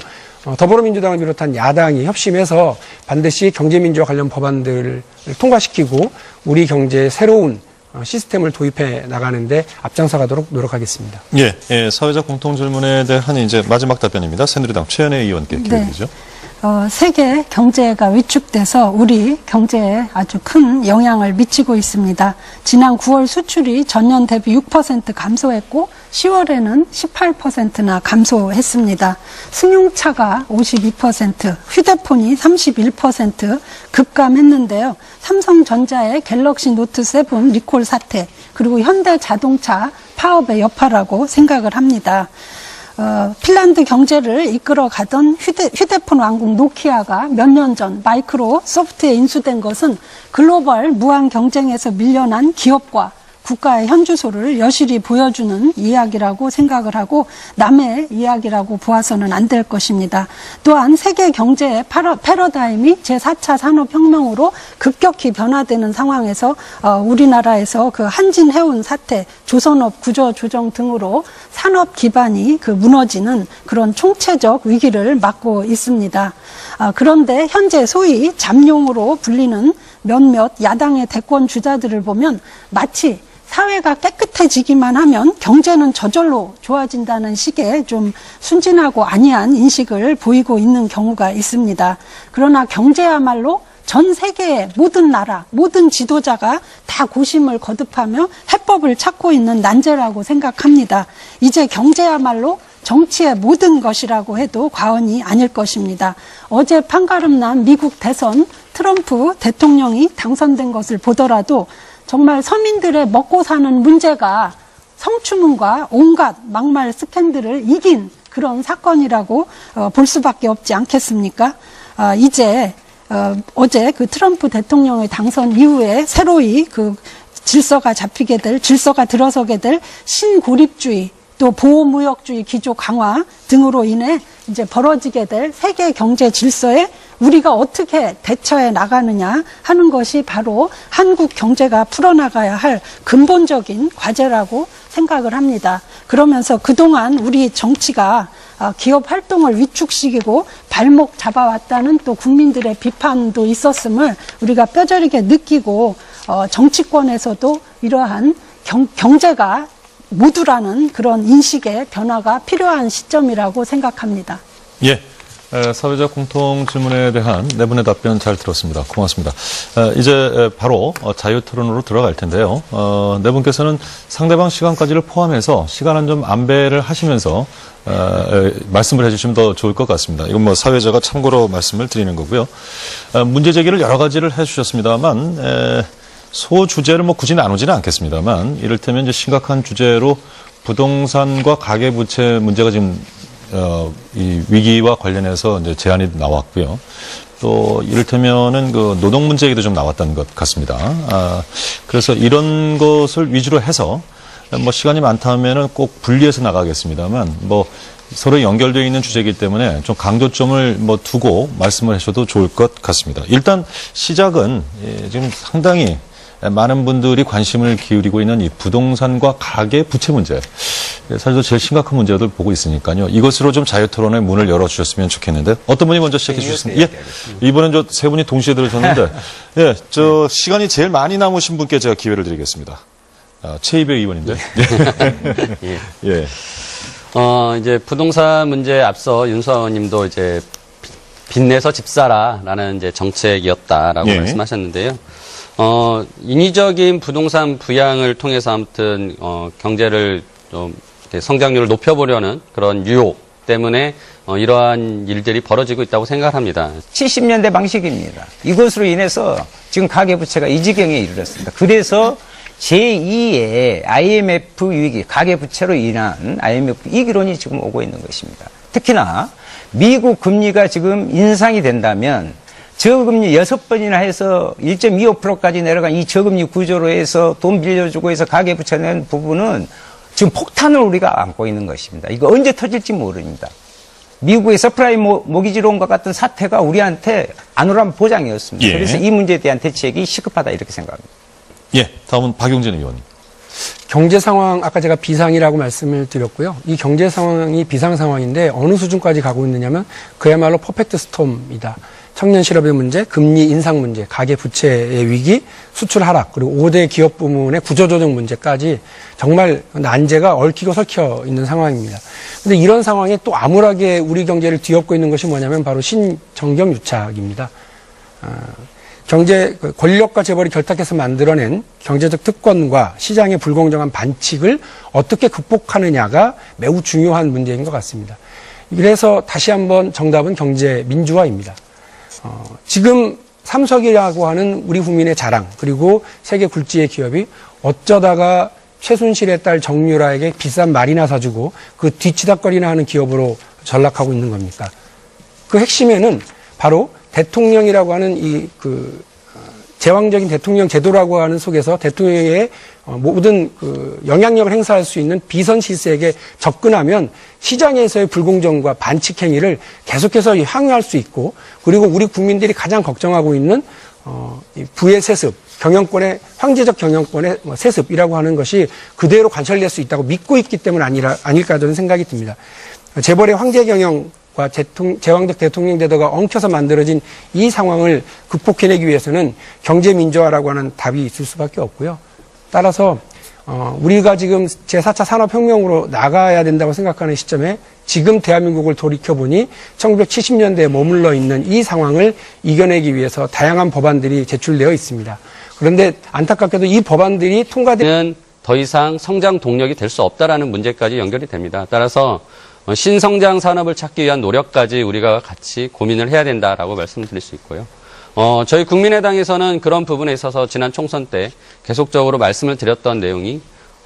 더불어민주당을 비롯한 야당이 협심해서 반드시 경제민주화 관련 법안들을 통과시키고 우리 경제의 새로운 시스템을 도입해 나가는데 앞장서 가도록 노력하겠습니다. 예, 사회자 공통 질문에 대한 이제 마지막 답변입니다. 새누리당 최연혜 의원께 기회드리죠. 세계 경제가 위축돼서 우리 경제에 아주 큰 영향을 미치고 있습니다. 지난 9월 수출이 전년 대비 6% 감소했고 10월에는 18%나 감소했습니다. 승용차가 52%, 휴대폰이 31% 급감했는데요. 삼성전자의 갤럭시 노트 7 리콜 사태, 그리고 현대자동차 파업의 여파라고 생각을 합니다. 핀란드 경제를 이끌어가던 휴대폰 왕국 노키아가 몇 년 전 마이크로소프트에 인수된 것은 글로벌 무한 경쟁에서 밀려난 기업과 국가의 현주소를 여실히 보여주는 이야기라고 생각을 하고 남의 이야기라고 보아서는 안 될 것입니다. 또한 세계 경제의 패러다임이 제4차 산업혁명으로 급격히 변화되는 상황에서 우리나라에서 그 한진해운 사태, 조선업 구조 조정 등으로 산업 기반이 무너지는 그런 총체적 위기를 맞고 있습니다. 그런데 현재 소위 잠룡으로 불리는 몇몇 야당의 대권 주자들을 보면 마치 사회가 깨끗해지기만 하면 경제는 저절로 좋아진다는 식의 좀 순진하고 안이한 인식을 보이고 있는 경우가 있습니다. 그러나 경제야말로 전 세계의 모든 나라, 모든 지도자가 다 고심을 거듭하며 해법을 찾고 있는 난제라고 생각합니다. 이제 경제야말로 정치의 모든 것이라고 해도 과언이 아닐 것입니다. 어제 판가름난 미국 대선 트럼프 대통령이 당선된 것을 보더라도 정말 서민들의 먹고 사는 문제가 성추문과 온갖 막말 스캔들을 이긴 그런 사건이라고 볼 수밖에 없지 않겠습니까? 이제 어제 그 트럼프 대통령의 당선 이후에 새로이 그 질서가 들어서게 될 신고립주의 또 보호무역주의 기조 강화 등으로 인해 이제 벌어지게 될 세계 경제 질서에 우리가 어떻게 대처해 나가느냐 하는 것이 바로 한국 경제가 풀어나가야 할 근본적인 과제라고 생각을 합니다. 그러면서 그동안 우리 정치가 기업 활동을 위축시키고 발목 잡아왔다는 또 국민들의 비판도 있었음을 우리가 뼈저리게 느끼고 정치권에서도 이러한 경제가 모두라는 그런 인식의 변화가 필요한 시점이라고 생각합니다. 예. 사회적 공통 질문에 대한 네 분의 답변 잘 들었습니다. 고맙습니다. 이제 바로 자유 토론으로 들어갈 텐데요. 네 분께서는 상대방 시간까지를 포함해서 시간은 좀 안배를 하시면서 말씀을 해주시면 더 좋을 것 같습니다. 이건 뭐 사회자가 참고로 말씀을 드리는 거고요. 문제 제기를 여러 가지를 해주셨습니다만 소주제를 뭐 굳이 나누지는 않겠습니다만 이를테면 이제 심각한 주제로 부동산과 가계부채 문제가 지금 이 위기와 관련해서 이제 제안이 나왔고요. 또 이를테면은 그 노동 문제 얘기도 좀 나왔던 것 같습니다. 그래서 이런 것을 위주로 해서 뭐 시간이 많다면은 꼭 분리해서 나가겠습니다만 뭐 서로 연결되어 있는 주제이기 때문에 좀 강조점을 뭐 두고 말씀을 하셔도 좋을 것 같습니다. 일단 시작은 지금 상당히 많은 분들이 관심을 기울이고 있는 이 부동산과 가계 부채 문제. 사실 제일 심각한 문제들 보고 있으니까요. 이것으로 좀 자유토론의 문을 열어주셨으면 좋겠는데 어떤 분이 먼저 시작해 주셨습니다. 예. 이번엔 저 세 분이 동시에 들으셨는데 예, 저 시간이 제일 많이 남으신 분께 제가 기회를 드리겠습니다. 최이배 의원인데. 예. 예. 이제 부동산 문제에 앞서 윤서님도 이제 빚내서 집 사라라는 이제 정책이었다라고 예. 말씀하셨는데요. 인위적인 부동산 부양을 통해서 아무튼 경제를 좀 이렇게 성장률을 높여보려는 그런 유혹 때문에 이러한 일들이 벌어지고 있다고 생각합니다. 70년대 방식입니다. 이것으로 인해서 지금 가계부채가 이 지경에 이르렀습니다. 그래서 제2의 IMF 위기, 가계부채로 인한 IMF 위기론이 지금 오고 있는 것입니다. 특히나 미국 금리가 지금 인상이 된다면 저금리 6번이나 해서 1.25%까지 내려간 이 저금리 구조로 해서 돈 빌려주고 해서 가계부채 낸 부분은 지금 폭탄을 우리가 안고 있는 것입니다. 이거 언제 터질지 모릅니다. 미국의 서프라임 모기지론과 같은 사태가 우리한테 안오란 보장이었습니다. 예. 그래서 이 문제에 대한 대책이 시급하다 이렇게 생각합니다. 예. 다음은 박용진 의원님. 경제 상황, 아까 제가 비상이라고 말씀을 드렸고요. 이 경제 상황이 비상 상황인데 어느 수준까지 가고 있느냐면 그야말로 퍼펙트 스톰이다. 청년 실업의 문제, 금리 인상 문제, 가계 부채의 위기, 수출 하락, 그리고 5대 기업 부문의 구조조정 문제까지 정말 난제가 얽히고 설켜 있는 상황입니다. 그런데 이런 상황에 또 암울하게 우리 경제를 뒤엎고 있는 것이 뭐냐면 바로 신정경 유착입니다. 권력과 재벌이 결탁해서 만들어낸 경제적 특권과 시장의 불공정한 반칙을 어떻게 극복하느냐가 매우 중요한 문제인 것 같습니다. 그래서 다시 한번 정답은 경제 민주화입니다. 지금 삼성이라고 하는 우리 국민의 자랑, 그리고 세계 굴지의 기업이 어쩌다가 최순실의 딸 정유라에게 비싼 말이나 사주고 그 뒤치다거리나 하는 기업으로 전락하고 있는 겁니까? 그 핵심에는 바로 대통령이라고 하는 제왕적인 대통령 제도라고 하는 속에서 대통령의 모든 영향력을 행사할 수 있는 비선 실세에게 접근하면 시장에서의 불공정과 반칙 행위를 계속해서 향유할 수 있고, 그리고 우리 국민들이 가장 걱정하고 있는 이 부의 세습, 황제적 경영권의 세습이라고 하는 것이 그대로 관철될 수 있다고 믿고 있기 때문 아닐까 저는 생각이 듭니다. 재벌의 황제 경영과 제왕적 대통령 제도가 엉켜서 만들어진 이 상황을 극복해내기 위해서는 경제 민주화라고 하는 답이 있을 수밖에 없고요. 따라서 우리가 지금 제4차 산업혁명으로 나가야 된다고 생각하는 시점에 지금 대한민국을 돌이켜보니 1970년대에 머물러 있는 이 상황을 이겨내기 위해서 다양한 법안들이 제출되어 있습니다. 그런데 안타깝게도 이 법안들이 는 더 이상 성장 동력이 될 수 없다라는 문제까지 연결이 됩니다. 따라서 신성장 산업을 찾기 위한 노력까지 우리가 같이 고민을 해야 된다라고 말씀드릴 수 있고요. 저희 국민의당에서는 그런 부분에 있어서 지난 총선 때 계속적으로 말씀을 드렸던 내용이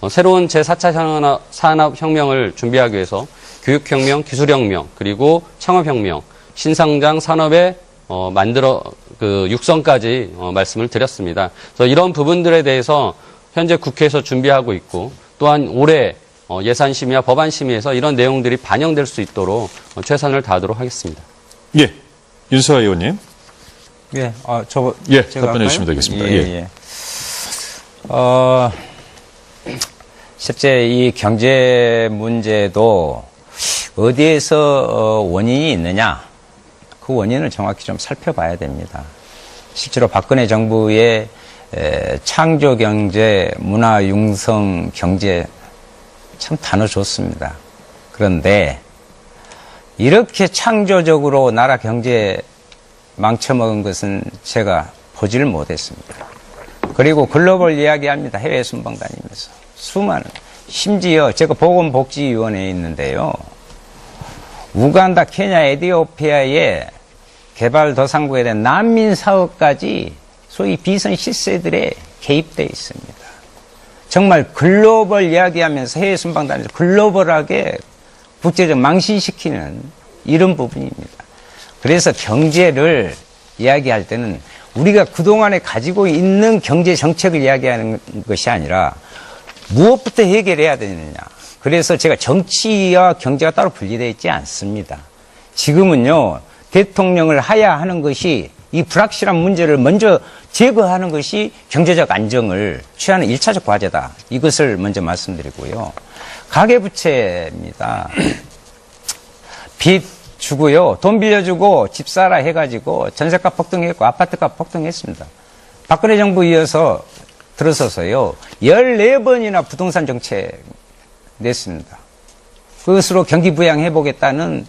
새로운 제4차 산업혁명을 준비하기 위해서 교육혁명, 기술혁명, 그리고 창업혁명, 신성장 산업의 육성까지 말씀을 드렸습니다. 그래서 이런 부분들에 대해서 현재 국회에서 준비하고 있고, 또한 올해 예산심의와 법안심의에서 이런 내용들이 반영될 수 있도록 최선을 다하도록 하겠습니다. 예, 윤수아 의원님. 예, 제가 답변해 주시면 되겠습니다. 예. 실제 이 경제 문제도 어디에서 원인이 있느냐, 그 원인을 정확히 좀 살펴봐야 됩니다. 실제로 박근혜 정부의 창조 경제, 문화 융성 경제 참 단어 좋습니다. 그런데 이렇게 창조적으로 나라 경제 망쳐먹은 것은 제가 보지를 못했습니다. 그리고 글로벌 이야기합니다. 해외 순방 다니면서. 수많은, 심지어 제가 보건복지위원회에 있는데요. 우간다, 케냐, 에티오피아의 개발도상국에 대한 난민 사업까지 소위 비선 실세들에 개입되어 있습니다. 정말 글로벌 이야기하면서 해외 순방 다니면서 글로벌하게 국제적 망신시키는 이런 부분입니다. 그래서 경제를 이야기할 때는 우리가 그동안에 가지고 있는 경제 정책을 이야기하는 것이 아니라 무엇부터 해결해야 되느냐. 그래서 제가 정치와 경제가 따로 분리되어 있지 않습니다. 지금은요, 대통령을 하야 하는 것이 이 불확실한 문제를 먼저 제거하는 것이 경제적 안정을 취하는 1차적 과제다. 이것을 먼저 말씀드리고요. 가계부채입니다. 빚 주고요. 돈 빌려주고 집 사라 해가지고 전세값 폭등했고 아파트값 폭등했습니다. 박근혜 정부 이어서 들어서서요. 14번이나 부동산 정책 냈습니다. 그것으로 경기 부양해보겠다는